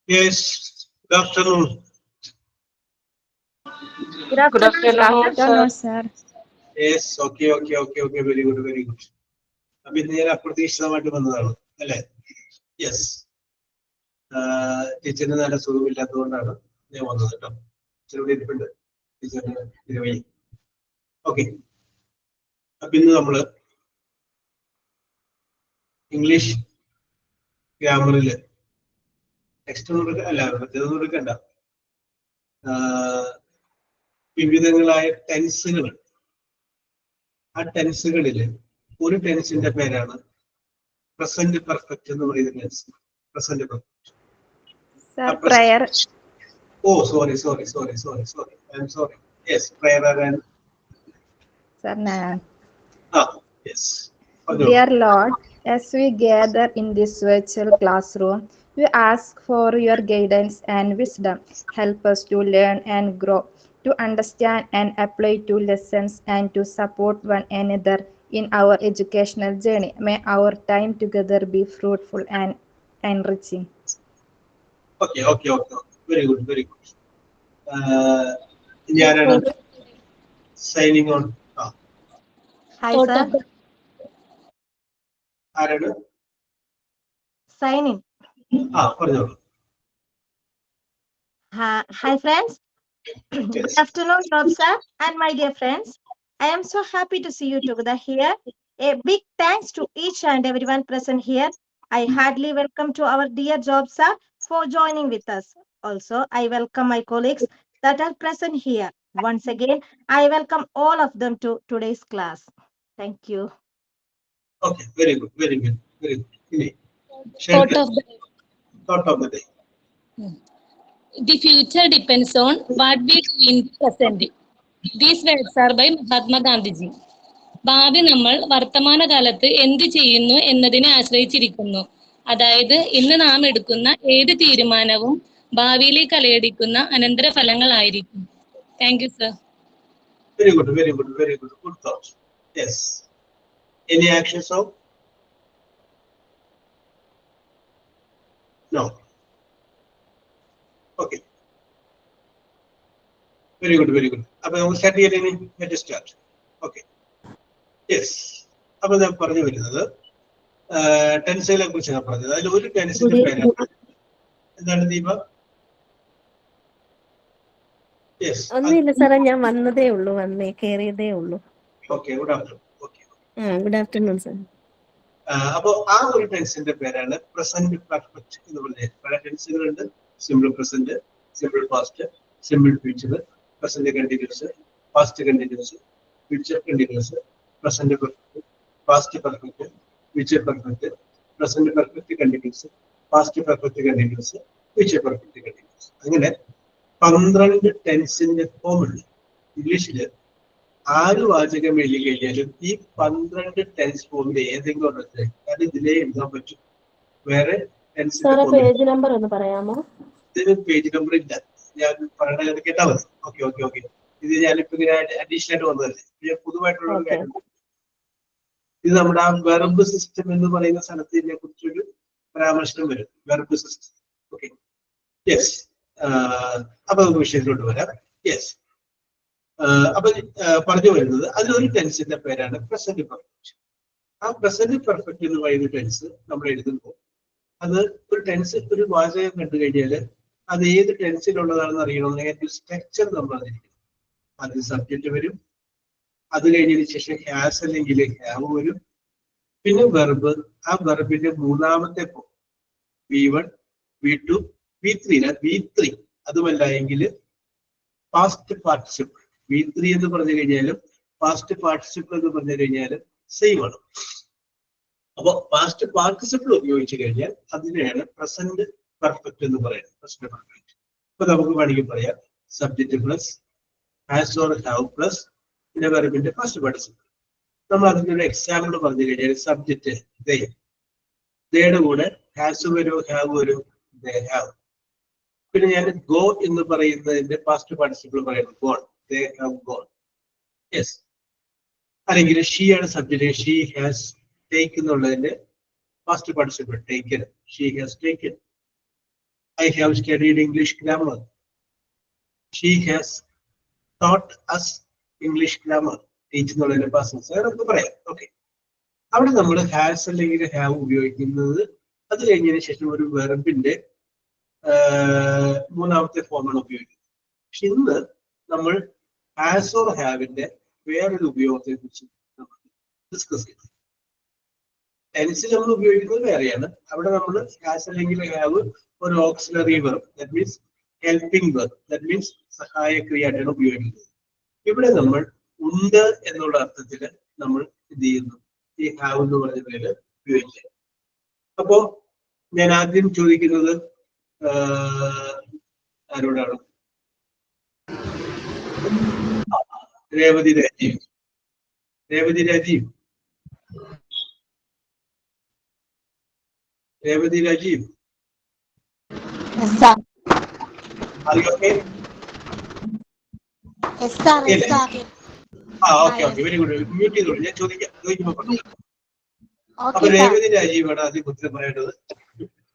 Yes, good afternoon. Good afternoon, sir. Yes, okay, very good, very good. അപ്പൊ ഇന്ന് ഞാൻ അപ്രതീക്ഷിതമായിട്ട് വന്നതാണ് അല്ലേ? യെസ്, ടീച്ചറിന് നല്ല സുഖമില്ലാത്തതുകൊണ്ടാണ് ഞാൻ വന്നത് കേട്ടോ. ടീച്ചറിവിടെ ഇരിപ്പുണ്ട്, ടീച്ചറിന് ഇരുവഴി. ഓക്കെ, അപ്പൊ ഇന്ന് നമ്മള് ഇംഗ്ലീഷ് ഗ്രാമറില് ടെക്സ്റ്റ് ഒന്നും എടുക്ക അല്ല, മറ്റേതൊന്നും എടുക്കണ്ട. വിവിധങ്ങളായ ടെൻസുകൾ. ആ ടെൻസുകളില് ഒരു ടെൻസിന്റെ പേരാണ് പ്രസന്റ് പെർഫെക്റ്റ് എന്ന് പറയുന്ന tense. Present perfect. Oh sorry I'm sorry. Yes, prayer ആരാണ്? Yes. Dear Lord, as we gather in this virtual classroom, we ask for your guidance and wisdom. Help us to learn and grow, to understand and apply to lessons, and to support one another in our educational journey. May our time together be fruitful and enriching. Okay. Very good. ഞാനാണ് signing on. Hi, sir. ആരാണ്? Sign in. പറഞ്ഞോളൂ. Hi, friends. Good afternoon, Job sir, and my dear friends. I am so happy to see you together here. A big thanks to each and everyone present here. I heartily welcome to our dear Job sir for joining with us. Also, I welcome my colleagues that are present here. Once again, I welcome all of them to today's class. Thank you. Okay, very good. Thought of the day. The future depends on what we do in the present. These words are by Mahatma Gandhi. ഭാവി നമ്മൾ വർത്തമാനകാലത്ത് എന്ത് ചെയ്യുന്നു എന്നതിനെ ആശ്രയിച്ചിരിക്കുന്നു. അതായത് ഇന്ന് നാം എടുക്കുന്ന ഏത് തീരുമാനവും ഭാവിയിലേക്ക് അലയടിക്കുന്ന അനന്തരഫലങ്ങളായിരിക്കും. Thank you sir. Very good. Good thought. Yes. Any actions of? No. Okay. Very good. അപ്പൊ നമുക്ക് സ്റ്റാർട്ട് ചെയ്യണേ. Let us start. Okay. Yes. അപ്പൊ ഞാൻ പറഞ്ഞു വരുന്നത് ടെൻസുകളെ കുറിച്ചാണ് പറഞ്ഞത്. അതിൽ ഒരു ടെൻസിന്റെ പേരാണ് എന്താണ് ദീപ? യെസ്. ഒന്നുമില്ല സാറേ, ഞാൻ വന്നതേ ഉള്ളൂ, കയറിയതേ ഉള്ളൂ. Okay, good afternoon. Okay, good afternoon sir. അപ്പോ ആ ഒരു ടെൻസിന്റെ പേരാണ് പ്രസന്റ് പെർഫെക്റ്റ് എന്ന് പറഞ്ഞത്. പല ടെൻസുകളുണ്ട്. Simple present, simple past, simple future, present continuous, past continuous, future continuous, present perfect, past perfect, future perfect, present perfect continuous, past perfect continuous, future perfect continuous. അങ്ങനെ 12 ടെൻസിന്റെ form ഉണ്ട്. ഇംഗ്ലീഷില് 6 വാചകം എഴുതി കഴിഞ്ഞാലും ഈ 12 ടെൻസ് ഫോമിൽ ഏതെങ്കിലും ഒരെണ്ണത്തിൽ കാരണം ഇതിലേ എഴുതാൻ പറ്റും. വേറെ ടെൻസിന്റെ പേജ് നമ്പർ ഒന്ന് പറയാമോ? ഇതിന് പേജ് നമ്പർ ഇല്ല, ഞാൻ പറയണത് കേട്ടാ മതി. Okay okay okay. ഇത് ഞാനിപ്പോ ഇങ്ങനെ അഡീഷണൽ ആയിട്ട് വന്നതല്ലേ, പുതുവായിട്ടുള്ള ഒരു കാര്യം. ഇത് നമ്മുടെ ആ വെർബ് സിസ്റ്റം എന്ന് പറയുന്ന സ്ഥലത്ത് ഇതിനെ കുറിച്ചൊരു പരാമർശനം വരും. Verb system. Okay, yes. അപ്പൊ നമുക്ക് വിഷയത്തിലോട്ട് വരാം. യെസ്. അപ്പൊ പറഞ്ഞു വരുന്നത് അതിലൊരു ടെൻസിന്റെ പേരാണ് പ്രസന്റ് പെർഫെക്റ്റ്. ആ പ്രസന്റ് പെർഫെക്റ്റ് എന്ന് പറയുന്ന ടെൻസ് നമ്മൾ എഴുതുമ്പോൾ അത് ഒരു ടെൻസ്, ഒരു വാചകം കണ്ടു കഴിഞ്ഞാൽ അത് ഏത് ടെൻസിലുള്ളതാണെന്ന് അറിയണമെങ്കിൽ സ്ട്രക്ചർ നമ്മൾ അറിഞ്ഞിരിക്കണം. അതിന് സബ്ജക്റ്റ് വരും, അത് കഴിഞ്ഞതിന് ശേഷം ഹാസ് അല്ലെങ്കിൽ ഹാവ് വരും, പിന്നെ വെർബ്. ആ വെർബിന്റെ മൂന്നാമത്തെ form V1, V2, V3. V3 അതുമല്ല എങ്കിൽ പാസ്റ്റ് പാർട്ടിസിപ്പിൾ. V3 എന്ന് പറഞ്ഞു കഴിഞ്ഞാലും പാസ്റ്റ് പാർട്ടിസിപ്പിൾ എന്ന് പറഞ്ഞു കഴിഞ്ഞാലും സെയിം ആണ്. അപ്പൊ പാസ്റ്റ് പാർട്ടിസിപ്പിൾ ഉപയോഗിച്ച് കഴിഞ്ഞാൽ അതിനെയാണ് പ്രസന്റ് പെർഫെക്റ്റ് എന്ന് പറയുന്നത്. Present perfect. ഇപ്പൊ നമുക്ക് വേണമെങ്കിൽ പറയാം subject plus has or have plus പിന്നെ വെർബിന്റെ ഫസ്റ്റ് പാർട്ടിസിപ്പിൾ. നമ്മൾ അതിന്റെ ഒരു എക്സാമ്പിൾ പറഞ്ഞു കഴിഞ്ഞാൽ സബ്ജക്റ്റ് ദേയുടെ കൂടെ ഹാസ് വരും, ഹാവ് വരും, ദേ ഹാവ്. പിന്നെ ഞാൻ ഗോ എന്ന് പറയുന്നതിന്റെ പാസ്റ്റ് പാർട്ടിസിപ്പിൾ പറയുന്നത് gone, they have gone. Yes. അല്ലെങ്കിൽ ഷീ ആണ് സബ്ജക്റ്റ്, ഷീ ഹാസ് ടേക്ക് എന്നുള്ളതിന്റെ past participle taken, she has taken. I have studied English grammar, she has taught us English grammar. Teach എന്നുള്ളതിന്റെ past നമുക്ക് പറയാം. Okay, അവിടെ നമ്മൾ has അല്ലെങ്കിൽ have ഉപയോഗിക്കുന്നത് അത് കഴിഞ്ഞതിന് ശേഷം ഒരു വെർബിന്റെ മൂന്നാമത്തെ ഫോമാണ് ഉപയോഗിക്കുന്നത്. പക്ഷെ ഇന്ന് നമ്മൾ ഹാസ് ഓർ ഹാവിന്റെ വേറൊരു ഉപയോഗത്തെ കുറിച്ച് നമ്മൾ ഡിസ്കസ് ചെയ്തു. ടെൻസിൽ നമ്മൾ ഉപയോഗിക്കുന്നത് വേറെയാണ്. അവിടെ നമ്മൾ ഹാസ് അല്ലെങ്കിൽ ഹാവ് ഒരു auxiliary verb, that means helping verb, that means സഹായ ക്രിയയായിട്ടാണ് ഉപയോഗിക്കുന്നത്. ഇവിടെ നമ്മൾ ഉണ്ട് എന്നുള്ള അർത്ഥത്തിൽ നമ്മൾ എന്ത് ചെയ്യുന്നു, ഈ ഹാവ് എന്ന് പറഞ്ഞ പേര് ഉപയോഗിക്കുക. അപ്പോ ഞാൻ ആദ്യം ചോദിക്കുന്നത് ആരോടാണ്? Revathi Rajeev. Revathi Rajeev. Revathi Rajeev. Okay, very good. Mute ചെയ്തോളൂ, ഞാൻ ചോദിക്കുമ്പോ പറഞ്ഞു. അപ്പൊ രേവതി രാജീവാണ് ആദ്യം ഉത്തരം പറയേണ്ടത്.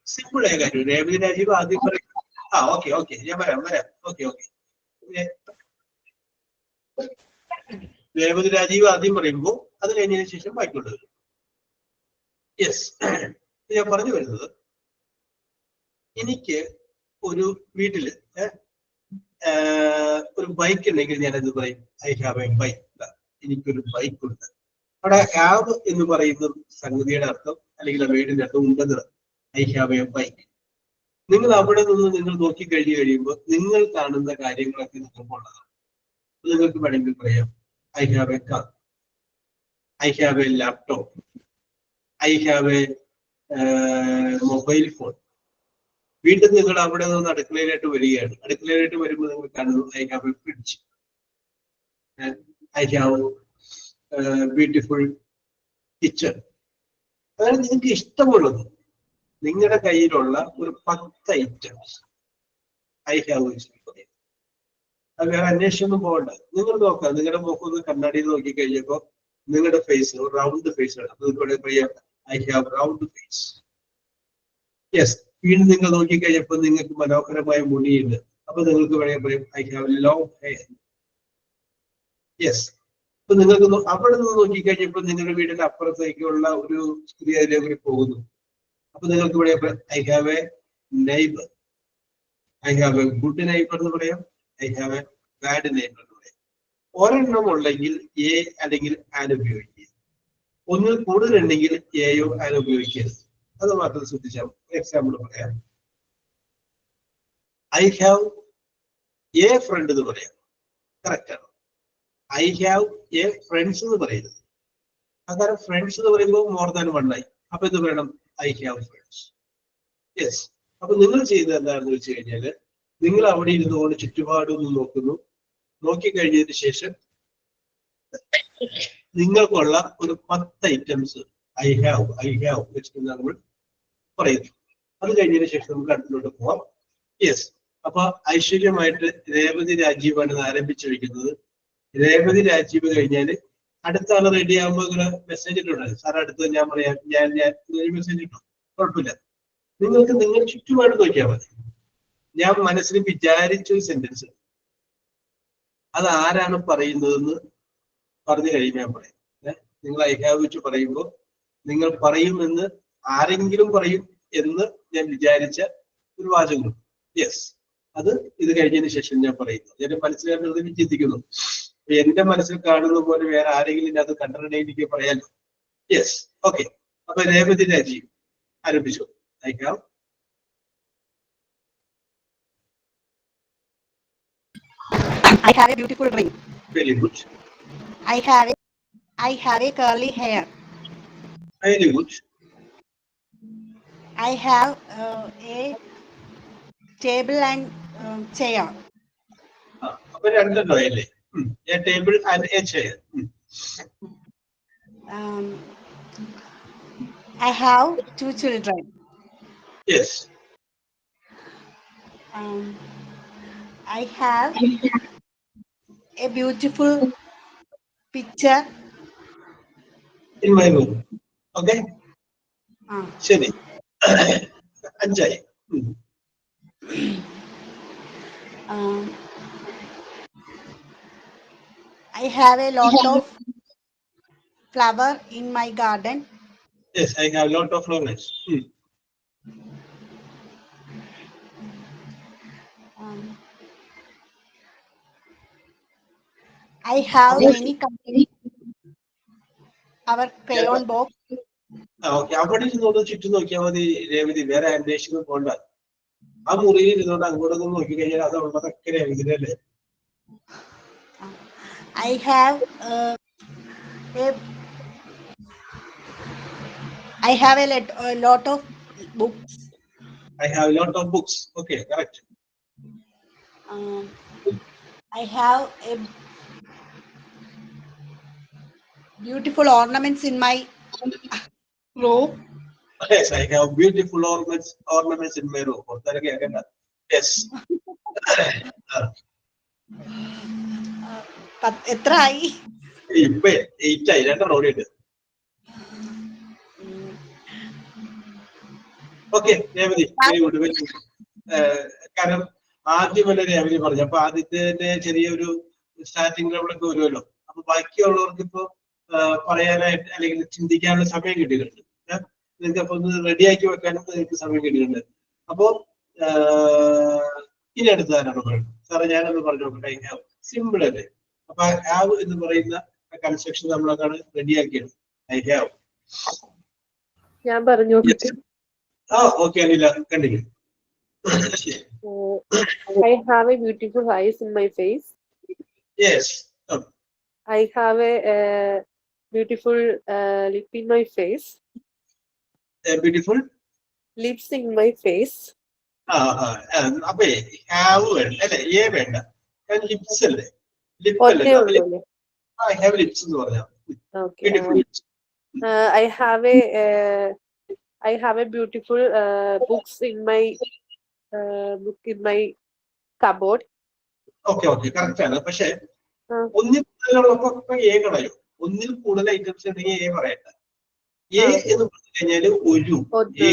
സിമ്പിൾ ആയ കാര്യം. രേവതി രാജീവ് ആദ്യം പറയും. ഓക്കെ, ഞാൻ വരാം. ഓക്കെ. രേവതി രാജീവ് ആദ്യം പറയുമ്പോൾ അത് കഴിഞ്ഞതിന് ശേഷം ബാക്കിയുള്ളത്. യെസ്. ഞാൻ പറഞ്ഞു വരുന്നത്, എനിക്ക് ഒരു വീട്ടില് ഒരു ബൈക്ക് ഉണ്ടെങ്കിൽ ഞാൻ എന്ത് പറയും? I have A bike. എനിക്കൊരു ബൈക്ക് ഉണ്ട്. അവിടെ ഹാവ് എന്ന് പറയുന്ന സംഗതിയുടെ അർത്ഥം അല്ലെങ്കിൽ ആ വീടിന്റെ അർത്ഥം ഉണ്ടെന്ന്. I have A bike. നിങ്ങൾ അവിടെ നിന്ന് നിങ്ങൾ നോക്കി കഴിഞ്ഞു കഴിയുമ്പോൾ നിങ്ങൾ കാണുന്ന കാര്യങ്ങളൊക്കെ നിങ്ങൾക്കുള്ളതാണ്. നിങ്ങൾക്ക് വേണമെങ്കിൽ പറയാം I have A car, I have A laptop, I have A mobile phone. വീണ്ടും നിങ്ങൾ അവിടെ നിന്ന് അടുക്കളയിലായിട്ട് വരികയാണ്. അടുക്കളയിലായിട്ട് വരുമ്പോൾ നിങ്ങൾ കാണുന്നു I have A fridge, I have beautiful kitchen. അതായത് നിങ്ങൾക്ക് ഇഷ്ടമുള്ളത് നിങ്ങളുടെ കയ്യിലുള്ള ഒരു 10 ഐറ്റംസ് ഐ ഹാവ് വെച്ചിട്ട് അത് വേറെ അന്വേഷണമൊന്നും പോകണ്ട. നിങ്ങൾ നോക്കാം, നിങ്ങളുടെ മുഖം കണ്ണാടിയിൽ നോക്കി കഴിഞ്ഞപ്പോൾ നിങ്ങളുടെ ഫേസ് റൗണ്ട് ഫേസ് ആണ്. നിങ്ങൾക്ക് പറയാം I have round face. Yes. വീണ്ടും നിങ്ങൾ നോക്കിക്കഴിഞ്ഞപ്പോൾ നിങ്ങൾക്ക് മനോഹരമായ മുടിയുണ്ട്. അപ്പൊ നിങ്ങൾക്ക് വേണമെങ്കിൽ പറയും I have long hair. Yes. അപ്പൊ നിങ്ങൾക്ക് അവിടെ നിന്ന് നോക്കിക്കഴിഞ്ഞപ്പോൾ നിങ്ങളുടെ വീടിന്റെ അപ്പുറത്തേക്കുള്ള ഒരു സ്ത്രീ അതിലേക്ക് പോകുന്നു. അപ്പൊ നിങ്ങൾക്ക് പറയാം I have A neighbour, I have A good neighbour എന്ന് പറയാം, I have A bad name എന്ന് പറയാം. ഒരെണ്ണം ഉണ്ടെങ്കിൽ എ അല്ലെങ്കിൽ ആൻ ഉപയോഗിക്കുക. ഒന്നിൽ കൂടുതൽ ഉണ്ടെങ്കിൽ എയോ ആൻ ഉപയോഗിക്കരുത്. അത് മാത്രം ശ്രദ്ധിച്ചാൽ. എക്സാമ്പിൾ പറയാം. ഐ ഹാവ് എ ഫ്രണ്ട് എന്ന് പറയാം. കറക്റ്റ് ആണ്. ഐ ഹാവ് എ ഫ്രണ്ട്സ് എന്ന് പറയുന്നത്. അതാണ് ഫ്രണ്ട്സ് എന്ന് പറയുമ്പോൾ മോർ ദാൻ വൺ ആയി. അപ്പൊ എന്ത് വേണം? I have friends. യെസ്. അപ്പൊ നിങ്ങൾ ചെയ്തത് എന്താണെന്ന് വെച്ച് കഴിഞ്ഞാല് നിങ്ങൾ അവിടെ ഇരുന്നുകൊണ്ട് ചുറ്റുപാടൊന്ന് നോക്കുന്നു. നോക്കിക്കഴിഞ്ഞതിന് ശേഷം നിങ്ങൾക്കുള്ള ഒരു 10 ഐറ്റംസ് ഐ ഹാവ് വെച്ചിട്ട് നമ്മൾ പറയുന്നു. അത് കഴിഞ്ഞതിന് ശേഷം നമുക്ക് അടുത്തിലോട്ട് പോവാം. യെസ്. അപ്പൊ ഐശ്വര്യമായിട്ട് രേവതി രാജീവാണ് ഇത് ആരംഭിച്ചു വയ്ക്കുന്നത്. രേവതി രാജീവ് കഴിഞ്ഞാല് അടുത്ത ആള് റെഡി ആകുമ്പോൾ ഇങ്ങനെ മെസ്സേജ് ഇട്ടുണ്ട്. സാർ അടുത്തത് ഞാൻ പറയാം, ഞാൻ മെസ്സേജ് ഇട്ടു. കുഴപ്പമില്ല. നിങ്ങൾക്ക് നിങ്ങൾ ചുറ്റുപാട് നോക്കിയാൽ മതി. ഞാൻ മനസ്സിൽ വിചാരിച്ചൊരു സെന്റൻസ് അത് ആരാണ് പറയുന്നതെന്ന് പറഞ്ഞു കഴിയുമ്പോൾ ഞാൻ പറയും. നിങ്ങൾ ഐ ഹാവ് വെച്ച് പറയുമ്പോൾ നിങ്ങൾ പറയുമെന്ന് ആരെങ്കിലും പറയും എന്ന് ഞാൻ വിചാരിച്ച ഒരു വാചകം. യെസ്. അത് ഇത് കഴിഞ്ഞതിന് ശേഷം ഞാൻ പറയുന്നു. എന്റെ മനസ്സിൽ ചിന്തിക്കുന്നു. എന്റെ മനസ്സിൽ കാണുന്ന പോലെ വേറെ ആരെങ്കിലും അത് കണ്ടിട്ടുണ്ടെങ്കിൽ എനിക്ക് പറയാലോ. യെസ്. ഓക്കെ. അപ്പൊ രേവതി രാജീവ് ആരംഭിച്ചു. I have. I have a beautiful ring. Very good. I have a curly hair. Very good. I have a table and chair. അപ്പൊ രണ്ടെണ്ണോ അല്ലേ? A table and a chair. I have 2 children. Yes. I have a beautiful picture In my room. Okay. ശരി. 5 I have a lot of flower in my garden. Yes, I have lot of flowers. I have many companies. Our crayon box. Okay. അവിടെ ഇരുന്നോണ്ട് ചുറ്റും നോക്കിയാൽ മതി രേവതി. വേറെ അന്വേഷിക്കാൻ പോണ്ട. ആ മുറിയിൽ ഇരുന്നോണ്ട് അങ്ങോട്ടൊന്നും നോക്കി കഴിഞ്ഞാൽ അത് ഉള്ളതൊക്കെ രേവതിയല്ലേ? I have a lot of books. I have lot of books. Okay, correct. I have a beautiful ornaments in my room. Yes, I have beautiful ornaments in my room. Yes. എത്ര ആയി? ഇപ്പൊ 8 ആയി. 2 ഓടിയുണ്ട്. Okay Revathi, very good, very good. കാരണം ആദ്യമല്ലേ രേവതി പറഞ്ഞു. അപ്പൊ ആദ്യത്തെ ചെറിയൊരു സ്റ്റാർട്ടിംഗ് ലെവലൊക്കെ വരുമല്ലോ. അപ്പൊ ബാക്കിയുള്ളവർക്ക് ഇപ്പൊ പറയാനായിട്ട് അല്ലെങ്കിൽ ചിന്തിക്കാനുള്ള സമയം കിട്ടിയിട്ടുണ്ട്. നിങ്ങൾക്ക് അപ്പൊ ഒന്ന് റെഡിയാക്കി വെക്കാനും നിങ്ങൾക്ക് സമയം കിട്ടിയിട്ടുണ്ട്. അപ്പോ ഇനി അടുത്ത ആരാണ് പറയുന്നത്? സാറേ ഞാനൊന്ന് പറഞ്ഞു നോക്കട്ടെ. ഹാവ് സിമ്പിൾ അല്ലേ? അപ്പൊ ഹാവ് എന്ന് പറയുന്ന കൺസ്ട്രക്ഷൻ നമ്മളൊക്കെ റെഡിയാക്കിയത്. I have. ഞാൻ പറഞ്ഞു നോക്കട്ടെ. Okay, Anila, continue. I have a beautiful eyes in my face. Yes. I have a beautiful lip in my face. A beautiful Lips in my face. അപ്പൊ have വേണ്ട അല്ലെ? ഏ വേണ്ട. ലിപ്സ് അല്ലേ? ലിപ്പ് ഒറ്റേ അല്ലേ? ഉള്ളൂ. ഐ ഹാവ് ലിപ്സ് എന്ന് പറഞ്ഞാൽ Okay. beautiful lips. I have a beautiful books in my cupboard. Okay, correct ആണ്. പക്ഷെ ഒന്നിൽ കൂടുതലുള്ളപ്പോ ഏ കളയും. ഒന്നിൽ കൂടുതൽ ഐറ്റംസ് ഉണ്ടെങ്കിൽ ഏ പറയണ്ട. ഏ എന്ന് പറഞ്ഞു കഴിഞ്ഞാല് ഒരു ഏ.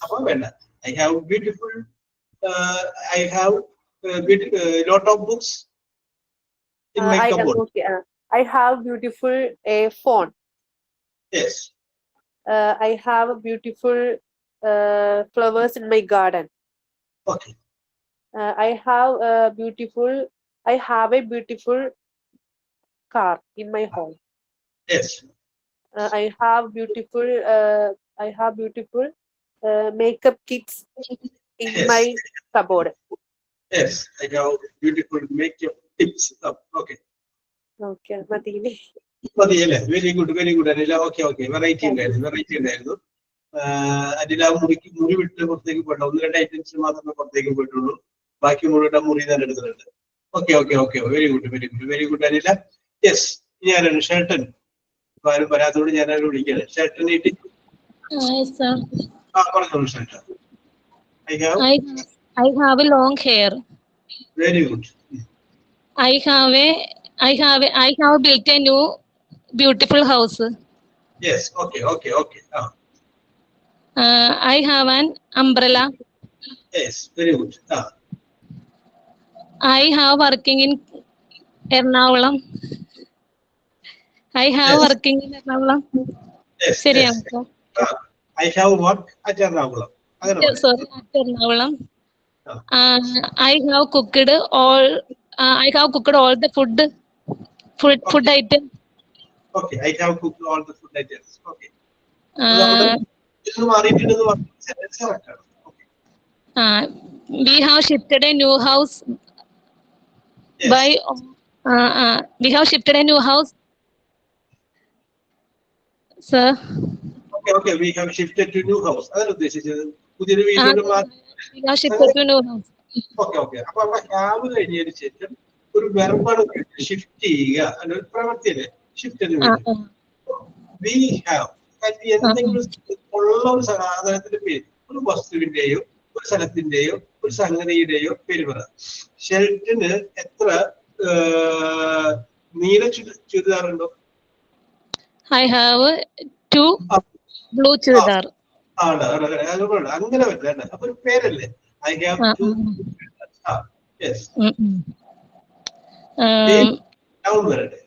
അപ്പൊ വേണ്ട. I have beautiful. I have lot of books in my cupboard. I have beautiful phone. Yes. I have beautiful flowers in my garden. Okay. I have beautiful I have a beautiful car in my home. Yes. I have beautiful makeup kits in Yes. my cupboard. Yes. I have beautiful makeup tips. Okay. Okay, മതിയില്ലേ? മതിയല്ലേ? Very good Anila. Okay variety ഉണ്ടായിരുന്നു. അനില മുറി വിട്ട് പുറത്തേക്ക് പോയിട്ടുണ്ട്. 1-2 items മാത്രമേ പുറത്തേക്ക് പോയിട്ടുള്ളൂ. ബാക്കി മുഴുവൻ മുറി തന്നെ എടുക്കുന്നുണ്ട്. Okay very good Anila. Yes, ഇനി ആരാണ്? ഷെൽട്ടൺ. ആരും വരാത്തോട് ഞാനാരും വിളിക്കാണ്. ഷെൽട്ടൺ നീട്ടി. പറഞ്ഞോളൂ Shelton. I have a long hair. Very good. I have built a new beautiful house. Yes. Okay. I have an umbrella. Yes. Very good. I have working in Ernakulam. Yes. ശരിയാണോ? I have worked at Ernakulam. Sorry, at Ernakulam. I have cooked all the food items. Okay. I have cooked all the food items. Okay. We have shifted a new house. Yes. We have shifted a new house, sir. Okay. We have shifted to new house. അതാണ് ഉദ്ദേശിച്ചത്. പുതിയൊരു വീട്ടിലോട്ട് മാറി. We have shifted to new house. Okay. അപ്പൊ have കഴിഞ്ഞതിന് ശേഷം ഒരു വെർബാണ് shift ചെയ്യുക. ഒരു പ്രവൃത്തിയല്ലേ ഷിഫ്റ്റ് എന്ന് വിളിക്കും. We have എന്തെങ്കിലും ഉള്ള ഒരു സാധനത്തിന്റെ പേര്, ഒരു വസ്തുവിന്റെയോ ഒരു സ്ഥലത്തിന്റെയോ ഒരു സംഗതിയുടെയോ പേര് പറ. ഷെൽട്ടന് എത്ര നീല ചുരിദാറുണ്ടോ? I have 2 blue chudar. അങ്ങനെ പറ്റില്ല. അപ്പൊ ഒരു പേരല്ലേ? I have 2. Yes. Down വരട്ടെ.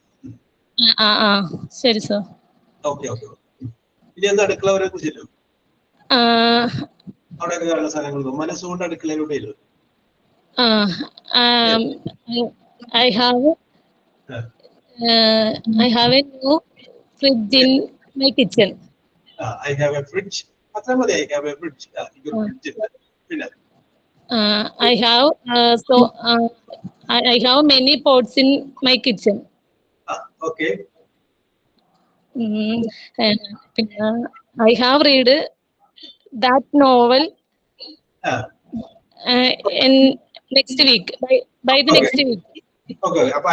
ശരി സർ. ഓക്കെ. ഇനി എന്താ അടുക്കള വരെ കുറിച്ചില്ലോ? അവിടെ കാണുന്ന സാധനങ്ങൾ മനസ്സുകൊണ്ട് അടുക്കളയിലൂടെ ഇല്ലോ. I have a new fridge in my kitchen. I have a fridge. അത്ര മതി. I have a fridge. പിന്നെ I have many pots in my kitchen. Okay. I have read that novel in next week by the next week. Okay. അപ്പൊ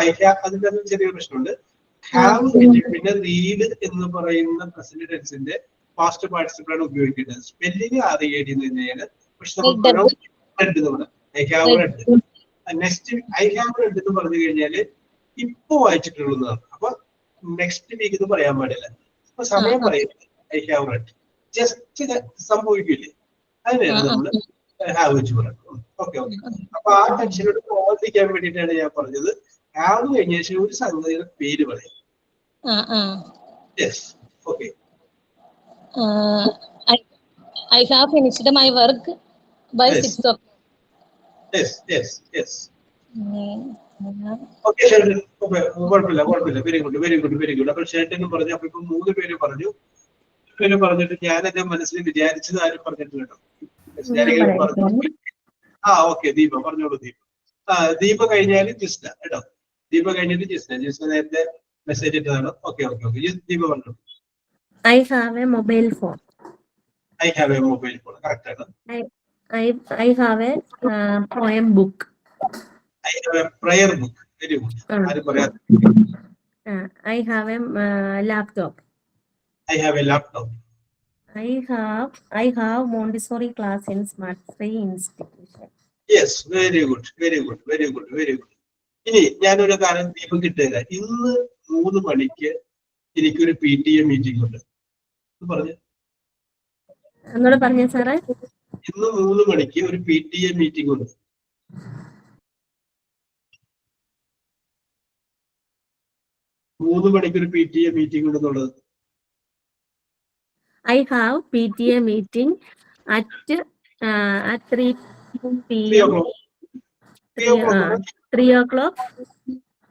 അതിന്റെ ചെറിയ പ്രശ്നമുണ്ട്. Have പിന്നെ read എന്ന് പറയുന്ന പ്രസന്റ് ടെൻസിന്റെ പാസ്റ്റ് പാർട്ടിസിപ്പിൾ ആണ് ഉപയോഗിക്കുന്നത്. സ്പെല്ലിംഗ് READ തന്നെയാണ്. പക്ഷെ നമ്മൾ I have red. Next I have red എന്ന് പറഞ്ഞു കഴിഞ്ഞാല് ഇപ്പൊ വായിച്ചിട്ടുള്ളതാണ്. അപ്പൊ നെക്സ്റ്റ് വീക്ക് എന്ന് പറയാൻ പാടില്ല. അപ്പൊ സമയം പറയുന്നത് ഐ ഹാവ് റെഡ്. ജസ്റ്റ് സംഭവിക്കില്ലേ, അതിനാണ് നമ്മള് ഹാവ് വെച്ച് പറയുന്നത്. ഓക്കെ. അപ്പൊ ആ ടെൻഷനോട് പ്രവർത്തിക്കാൻ വേണ്ടിയിട്ടാണ് ഞാൻ പറഞ്ഞത് ഹാവ് കഴിഞ്ഞ ശേഷം ഒരു സംഗതിയുടെ പേര് പറയും. Yes. Okay. I have finished my work by 6 o'clock. Yes. Okay, Sheldon. Okay, കുഴപ്പമില്ല. Very good. അപ്പൊ ഷെൽട്ടനും പറഞ്ഞു. അപ്പൊ ഇപ്പൊ 3 പേര് പറഞ്ഞു. പറഞ്ഞിട്ട് ഞാനെന്റെ മനസ്സിൽ വിചാരിച്ചത് ആരും പറഞ്ഞിട്ടില്ല കേട്ടോ. ഓക്കെ. ദീപ പറഞ്ഞോളൂ. ദീപ കഴിഞ്ഞാല് ജിസ്ന കേട്ടോ. ദീപ കഴിഞ്ഞിട്ട് ജിസ്ന നേരത്തെ മെസ്സേജ് ഇട്ടതാണ്. ഓക്കെ. ദീപ പറഞ്ഞു. I have a mobile phone. Correct ആണ്. I have a poem book. I have a prayer book. Very good. ആരും പറയാ. I have a laptop. I have a laptop. I have Montessori class in Smart Free Institution. Yes, very good. ഇനി ഞാനൊരു കാര്യം ദീപം കിട്ടുക. ഇന്ന് 3 മണിക്ക് എനിക്കൊരു PTA മീറ്റിംഗ് ഉണ്ട്. പറഞ്ഞു സാറേ. ഇന്ന് 3 മണിക്ക് ഒരു PTA മീറ്റിംഗ് ഉണ്ട്. 3 മണിക്ക് ഒരു PTA മീറ്റിംഗ് ഉണ്ടെന്നുള്ളത്. I have PTA meeting at 3 p.m. 3 o'clock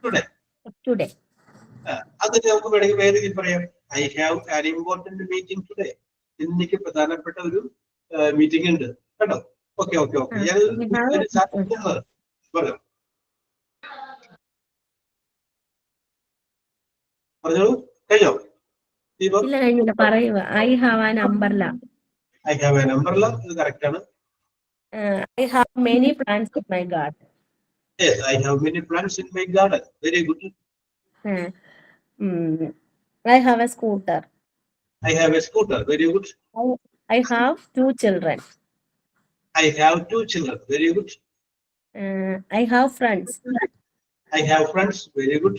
today. today. അത് നമുക്ക് വേണമെങ്കിൽ വേറെ രീതിയിൽ പറയാം. I have an important meeting today. എനിക്ക് പ്രധാനപ്പെട്ട ഒരു മീറ്റിംഗ് ഉണ്ട് കേട്ടോ. Okay okay okay. ഞാൻ പറഞ്ഞോ പറഞ്ഞോളൂ. കഴിഞ്ഞോ? ഇല്ല കഴിഞ്ഞില്ല, പറയുക. I have an umbrella. I have an umbrella. ഇത് കറക്റ്റ് ആണ്. I have many plants in my garden. Yes, I have many plants in my garden. Very good. I have a scooter. I have a scooter. Very good. I have 2 children. I have 2 children. Very good. I have friends. I have friends. Very good.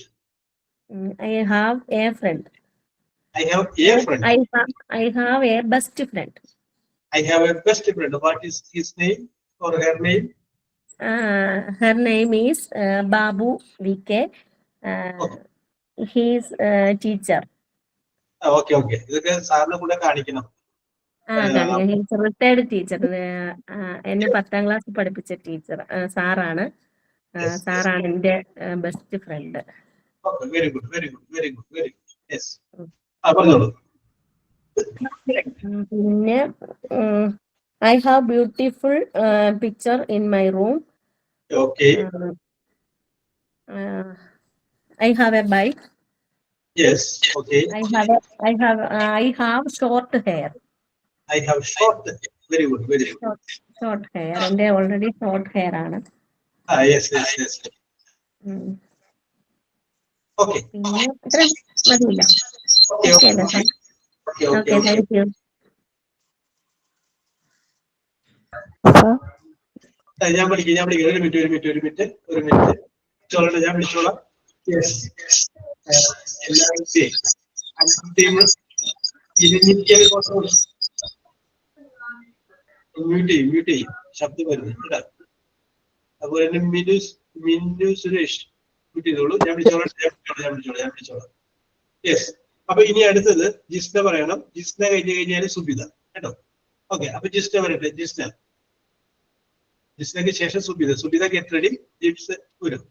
I have a friend. I have a friend. I have a best friend. I have a best friend. What is his name or her name? Her name is Babu VK. He is a teacher. Okay, okay. ഇതൊക്കെ സാറിന് കൂടെ കാണിക്കണം. He is a retired teacher. എന്നെ 10th class പഠിപ്പിച്ച teacher സാറാണ്. സാറാണ് എന്റെ best friend. Okay, very good, very good, very good, very good. Yes. പറഞ്ഞോളൂ. പിന്നെ I have beautiful picture in my room. Okay. I have a bike. Yes. Okay. I have short hair. I have short. Very good, very good. Short hair. And already short hair ആണ്. Yes, yes, yes. Okay. പിന്നെ അത്ര മതിയില്ല. Okay, okay. Okay, okay, okay. Thank you. ഞാൻ വിളിക്കാം. ഒരു minute. ചോളട്ടെ, ഞാൻ വിളിച്ചോളാം. Yes. എല്ലാവരും mute ചെയ്യും. ശബ്ദം വരുന്നത് കേട്ടാ. അതുപോലെ തന്നെ മിന്നു സുരേഷ് മ്യൂട്ട് ചെയ്തോളൂ. ഞാൻ വിളിച്ചോളാം. യെസ്. അപ്പൊ ഇനി അടുത്തത് ജിസ്ന പറയണം. ജിസ്ന കഴിഞ്ഞാൽ സുബിത കേട്ടോ. ഓക്കെ, അപ്പൊ ജിസ്ന പറയട്ടെ. ജിസ്നക്ക് ശേഷം സുബിത ഗെറ്റ് റെഡി. ജിപ്സ് വരും.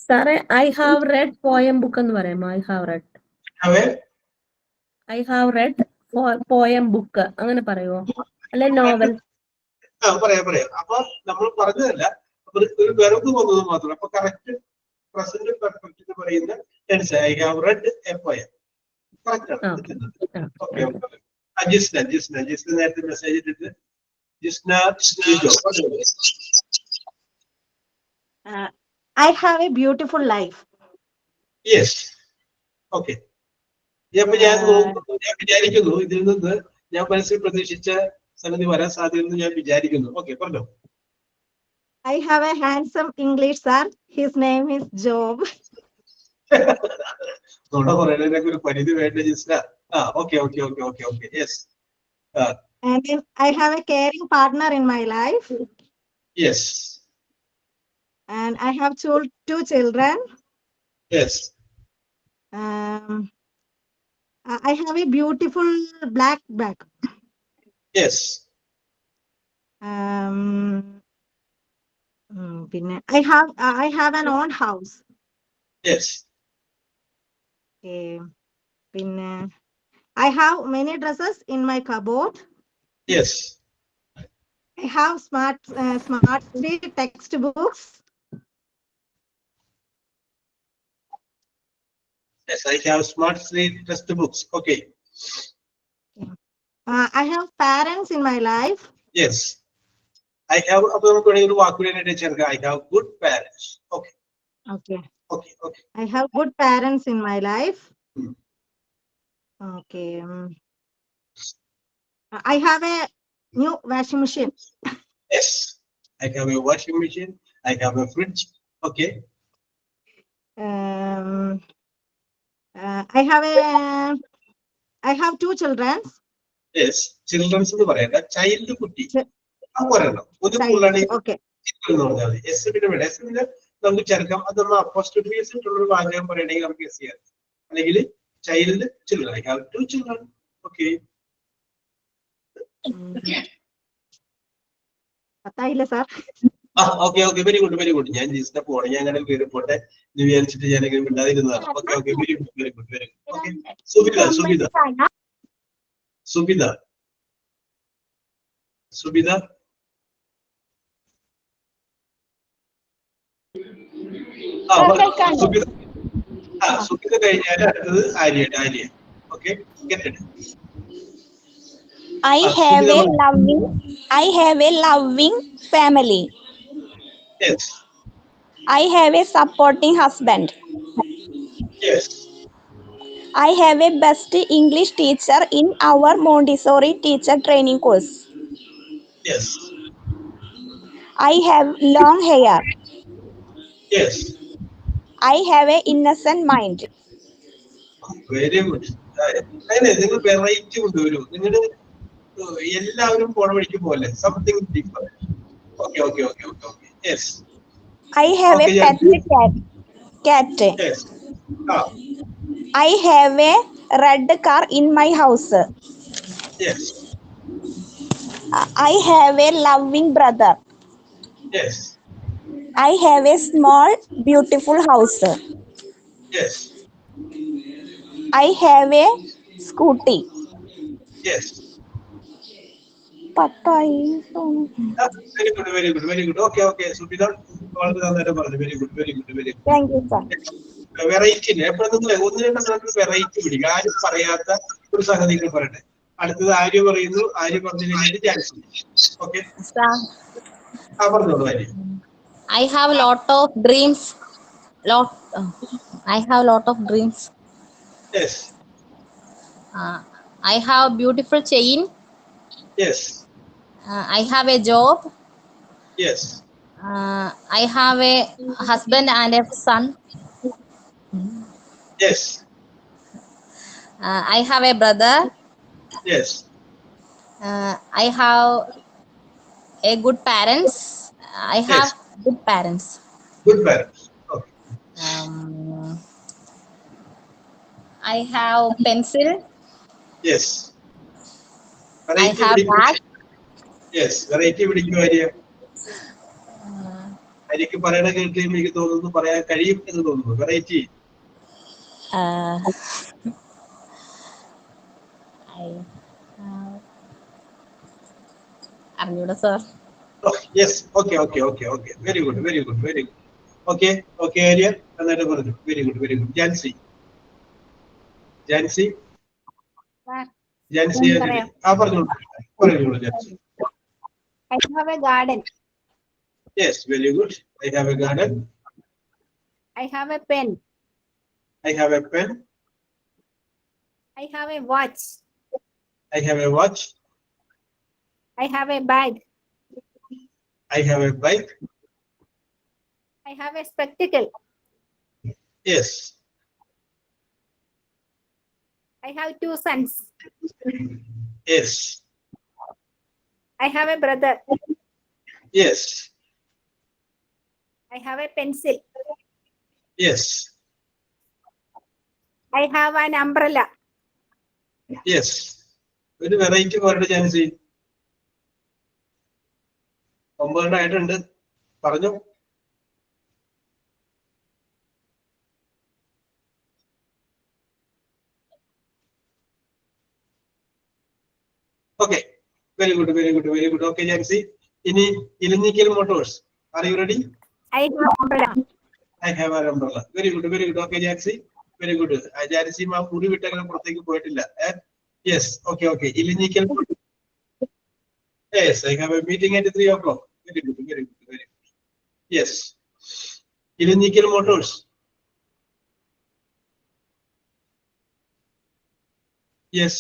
സാറേ, I have read poem book എന്ന് പറയാമോ? I have read poem book അങ്ങനെ പറയുമോ? അല്ലെ നോവൽ? പറയാം. അപ്പൊ നമ്മൾ പറഞ്ഞതല്ല, ഒരു വെറുതെ വന്നത് മാത്രം. അപ്പൊ കറക്റ്റ് പ്രസന്റ് പെർഫെക്റ്റ് പറയുന്ന tense. I have read a poem. Correct ആണ്. ഓക്കെ. ജിസ്ന നേരത്തെ മെസ്സേജ് ഇട്ടിട്ട് I have a beautiful life. Yes. Okay. ഞാൻ വിചാരിക്കുന്നു ഇതിൽ നിന്ന് ഞാൻ മനസ്സിൽ പ്രതീക്ഷിച്ച സംഗതി വരാൻ സാധ്യതയെന്ന് ഞാൻ വിചാരിക്കുന്നു. ഓക്കെ, പറഞ്ഞോ. I have a handsome English sir. His name is Job. പറയുന്നതിനൊക്കെ ഒരു പരിധി വേണ്ട Jisna. Okay. Yes. And then I have a caring partner in my life. Yes. And I have 2 children. Yes. I have a beautiful black bag. Yes. I have an own house. Yes. I have many dresses in my cupboard. Yes. I have smart textbooks. Yes, I have smart textbooks. Okay. I have parents in my life. Yes. I have ഒരു വാക്കുകൂടി ചേർക്കാം. I have good parents. Okay. Okay. Okay. I have good parents in my life. Okay. I have a new washing machine. Yes. I have a washing machine. I have a fridge. Okay. I have 2 children. Yes. Children എന്ന് പറയണ്ട, child കുട്ടി. ഒരെണ്ണം. ഒരു പിള്ളേരെ Okay. എന്ന് പറഞ്ഞാൽ മതി. S പിന്നെ എസ് പിന്നെ നമുക്ക് ചേർക്കാം. അതൊന്ന് അപ്പോസ്ട്രോഫീസ് ഇട്ടുള്ള വാചകം പറയണമെങ്കിൽ നമുക്ക് എസ് ചെയ്യാം. അല്ലെങ്കിൽ child children. I have 2 children. Okay. പത്തായില്ല sir. Okay okay very good very good. ഞാൻ ജിസിന്റെ പോണെ ഞാൻ അങ്ങനെ കയറി പോട്ടെ എന്ന് വിചാരിച്ചിട്ട് ഞാൻ അങ്ങനെ മിണ്ടാതിരുന്നതാണ്. Okay okay very good very good very good. Okay Subitha Subitha Subitha Subitha Subitha Subitha കഴിഞ്ഞാൽ അടുത്തത് Arya. Arya okay I have a loving family. Yes. I have a supporting husband. Yes. I have a best English teacher in our Montessori teacher training course. Yes. I have long hair. Yes. I have an innocent mind. Very good. അതെ നിങ്ങൾ variety കൊണ്ടുവരും. നിങ്ങൾ എല്ലാവരും പോണ വഴിക്ക് പോലെ something different. Okay okay okay okay okay yes. I have a pet cat. Yes. I have a red car in my house. Yes. I have a loving brother. Yes. I have a small beautiful house. Yes. I have a scooty. Yes. Patai. Very good very good very good. Okay okay Subitha വളരെ നന്നായിട്ട് പറഞ്ഞു. Very good very good very good. Thank you, sir. Variety എപ്പോഴും നിങ്ങൾ ഒന്ന് രണ്ട് സ്ഥലത്ത് variety പിടിക്കുക. ആരും പറയാത്ത ഒരു സംഗതികൾ പറയട്ടെ. അടുത്തത് ആര്യ പറയുന്നു. ആര്യ പറഞ്ഞു കഴിഞ്ഞിട്ട് ചാൻസ്. ഓക്കെ പറഞ്ഞോളൂ Arya. I have lot of dreams. I have lot of dreams. Yes. I have beautiful chain. Yes. I have a job. Yes. I have a husband and a son. Yes. I have a brother. Yes. I have a good parents. I have good parents. Good parents. Okay. I have pencil. Yes. I Variety have പിടിക്കും. bag. Yes. Variety പിടിക്കും ആര്യ. ആര്യക്ക് പറയണ കേട്ട് എനിക്ക് തോന്നുന്നു പറയാൻ കഴിയും എന്ന് തോന്നുന്നു. വെറൈറ്റി. അറിഞ്ഞൂടാ sir. Yes. Okay. Okay. Okay. Okay. Very good. Very good. Very good. Okay. Okay Arya നന്നായിട്ട് പറഞ്ഞു. Very good. Very good. Jancy. Jancy. Jancy പറഞ്ഞോളൂ. പറഞ്ഞോളൂ Jancy. I have a garden. Yes. Very good. I have a garden. I have a pen. I have a pen. I have a watch. I have a watch. I have a bag. I have a bike. I have a spectacle. Yes. I have 2 sons. Yes. I have a brother. Yes. I have a pencil. Yes. I have an umbrella. Yes. ഒരു variety പറഞ്ഞ ജാൻസി. 9 ആയിട്ടുണ്ട്. പറഞ്ഞു. Okay. Very good. Very good. Very good. Okay, Jansi. ഇനി Elanjikkal Motors. Are you ready? I have umbrella. I have an umbrella. Very good. Very good. Okay, Jansi. Very good. Jansi മാ പുരി വിട്ടങ്ങനെ പുറത്തേക്ക് പോയിട്ടില്ല. Yes. Okay. Okay. Elanjikkal. Yes. I have a meeting at 3 o'clock. Very good. Very good. Very good. Yes. Elanjikkal Motors. Yes.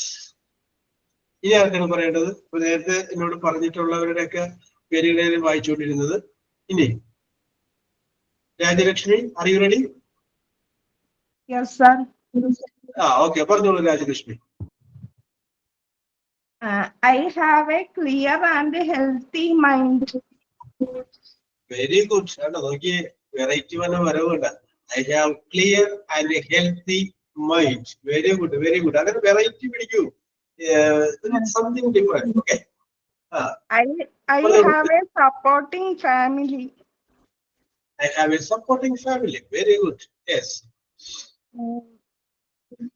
ഇനി ആർക്കാണ് പറയേണ്ടത്? നേരത്തെ എന്നോട് പറഞ്ഞിട്ടുള്ളവരുടെയൊക്കെ പേരുകളെ വായിച്ചുകൊണ്ടിരുന്നത്. ഇനി Rajalakshmi, are you ready? Yes, sir. Okay, പറഞ്ഞോളൂ Rajalakshmi. I have a clear and healthy mind. Very good. ആണ് നോക്കിയേ, variety വരവുണ്ട്. I have clear and healthy mind. Very good very good. അങ്ങനെ വെറൈറ്റി പിടിക്കൂ. Something different. Okay. I have a supporting family. I have a supporting family. Very good. Yes.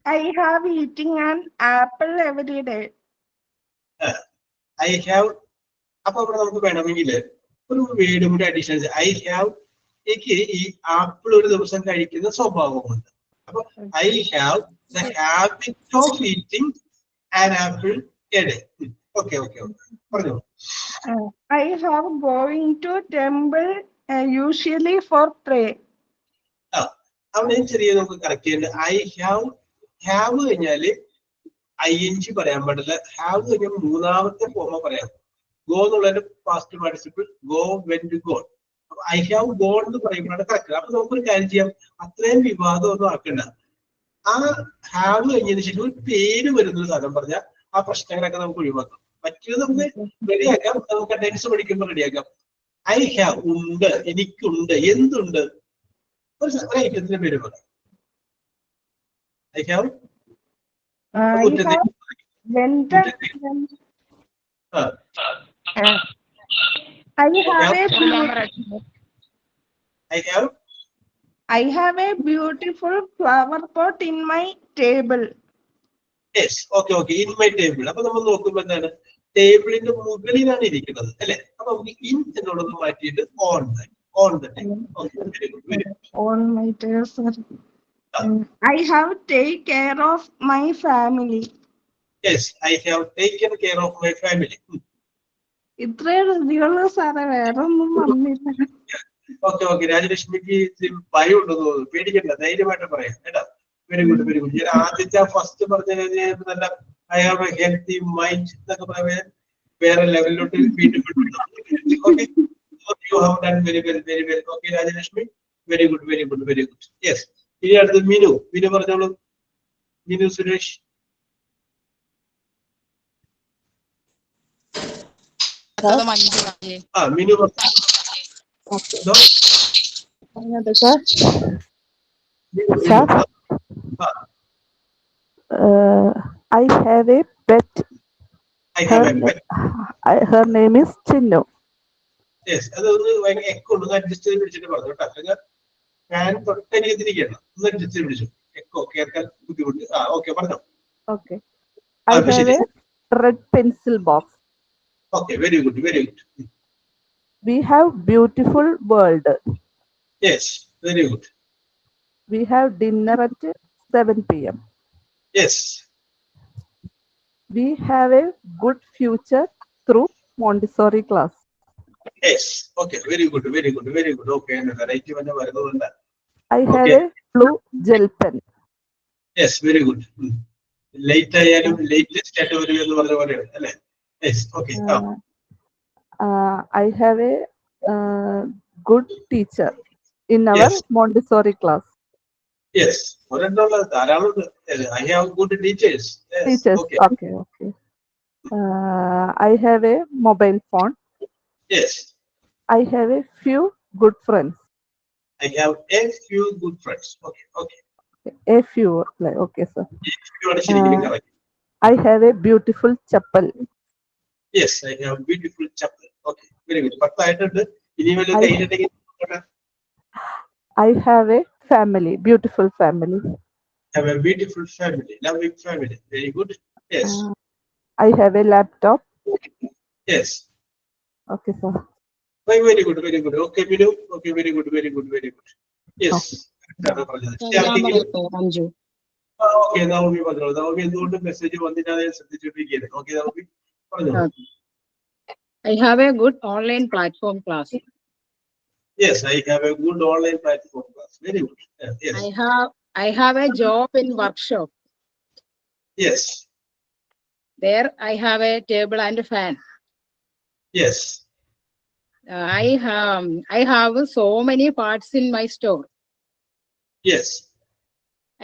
I have eating an apple every day. I have. അപ്പൊ അവിടെ നമുക്ക് വേണമെങ്കിൽ ഒരു word കൂടി addition I have. എനിക്ക് ഈ ആപ്പിൾ ഒരു ദിവസം കഴിക്കുന്ന സ്വഭാവമുണ്ട്. അപ്പൊ I have the habit of eating an apple A day. Okay okay okay പറഞ്ഞോളൂ. I have going to temple usually for pray. അവിടെ ചെറിയ നമുക്ക് കറക്റ്റ് ചെയ്യേണ്ടത് ഹാവ് കഴിഞ്ഞാല് ING പറയാൻ പാടില്ല. ഹാവ് കഴിഞ്ഞാൽ മൂന്നാമത്തെ ഫോമ പറയാം. ഗോ എന്നുള്ളതിന്റെ past participle go went gone. അപ്പൊ ഐ ഹാവ് ഗോൺ എന്ന് പറയുമ്പോഴാണ് കറക്റ്റ്. അപ്പൊ നമുക്കൊരു കാര്യം ചെയ്യാം, അത്രയും വിവാദം ഒന്നും ആക്കണ്ട. ആ ഹാവ് കഴിഞ്ഞതിന് ശേഷം ഒരു പേര് വരുന്നൊരു സാധനം പറഞ്ഞാൽ ആ പ്രശ്നങ്ങളൊക്കെ നമുക്ക് ഒഴിവാക്കാം. മറ്റേത് നമുക്ക് റെഡിയാക്കാം, നമുക്ക് ടെൻസ് പഠിക്കുമ്പോൾ റെഡിയാക്കാം. ഐ ഹാവ് ഉണ്ട്, എനിക്കുണ്ട്, എന്തുണ്ട്, ഒരു ഐറ്റത്തിന്റെ പേര് പറയാം. I have I have a beautiful flower pot in my table. Yes, okay. In my table. അപ്പൊ നമ്മൾ നോക്കുമ്പോ എന്താണ്, ടേബിളിന്റെ മുകളിലാണ് ഇരിക്കുന്നത് അല്ലെ. അപ്പൊ നമുക്ക് ഇൻ എന്നുള്ളത് മാറ്റിയിട്ട് on the table. On my table, sir. I have take care of my family. Yes, I have taken care of my family. ഇത്രയും രീതികളുള്ള സാറേ, വേറെ ഒന്നും വന്നില്ല. ഓക്കെ രാജലക്ഷ്മിക്ക് ഭയം ഉണ്ടെന്ന് തോന്നുന്നു. പേടിക്കണ്ട, ധൈര്യമായിട്ട് പറയാം കേട്ടോ. Very good. ഞാൻ ആദ്യത്തെ ഫസ്റ്റ് പറഞ്ഞ നല്ല I have A healthy mind എന്നൊക്കെ പറയാൻ വേറെ ലെവലിലോട്ട് വീണ്ടും you have done very well. Okay Rajalakshmi, very good. Yes. ഇനി അടുത്ത് മിനു പറഞ്ഞോളൂ. Minu Suresh. Minu I have a pet. Her name is Chinnu. Yes, അതൊന്ന് എക്കോ ഒന്ന് അഡ്ജസ്റ്റ് ചെയ്ത് പിടിച്ചിട്ട് പറഞ്ഞു കേട്ടോ. ഞാൻ തൊട്ടരികത്തിരിക്കണം, ഒന്ന് അഡ്ജസ്റ്റ് ചെയ്ത് പിടിച്ചു. എക്കോ കേൾക്കാൻ ബുദ്ധിമുട്ട്. ഓക്കെ പറഞ്ഞോ. Okay. I have a red pencil box. Okay, very good. We have beautiful world. Yes, very good. We have dinner at 7 p.m. Yes. We have a good future through Montessori class. Yes. Okay, very good. Okay, variety വന്ന വരുന്നുണ്ട്. I have a blue gel pen. Yes, very good. Late ആയാലും latest ആയിട്ട് വരും എന്ന് പറഞ്ഞ പോലെയാണ് അല്ലേ? Yes, okay. I have a good teacher in our Montessori class. Yes, ഒരെണ്ണമുള്ള ധാരാളം. I have good teachers. Yes. Teachers. Okay. I have a mobile phone. Yes. I have a few good friends. I have a few good friends. Okay. A few. Okay, sir. Correct. I have a beautiful chapel. Yes, I have beautiful chapel. Okay, very good. പത്തായിട്ടുണ്ട്. ഇനി വല്ല കയ്യിലുണ്ടെങ്കിൽ I have a family, beautiful family. Have a beautiful family, loving family. Very good. Yes. I have a laptop. Yes. Okay, sir. Very good. Okay, Minu. Okay, very good. Yes. Anju. Okay, Naomi പറഞ്ഞോളൂ. Naomi എന്തുകൊണ്ട് message വന്നിട്ടാണ് ശ്രദ്ധിച്ചിരിക്കുന്നത്. Okay, Naomi പറഞ്ഞോളൂ. I have a good online platform class. Yes, I have a good online platform class. Very good. Yes. I have a job in workshop. Yes. There I have a table and a fan. Yes. I have so many parts in my store. Yes.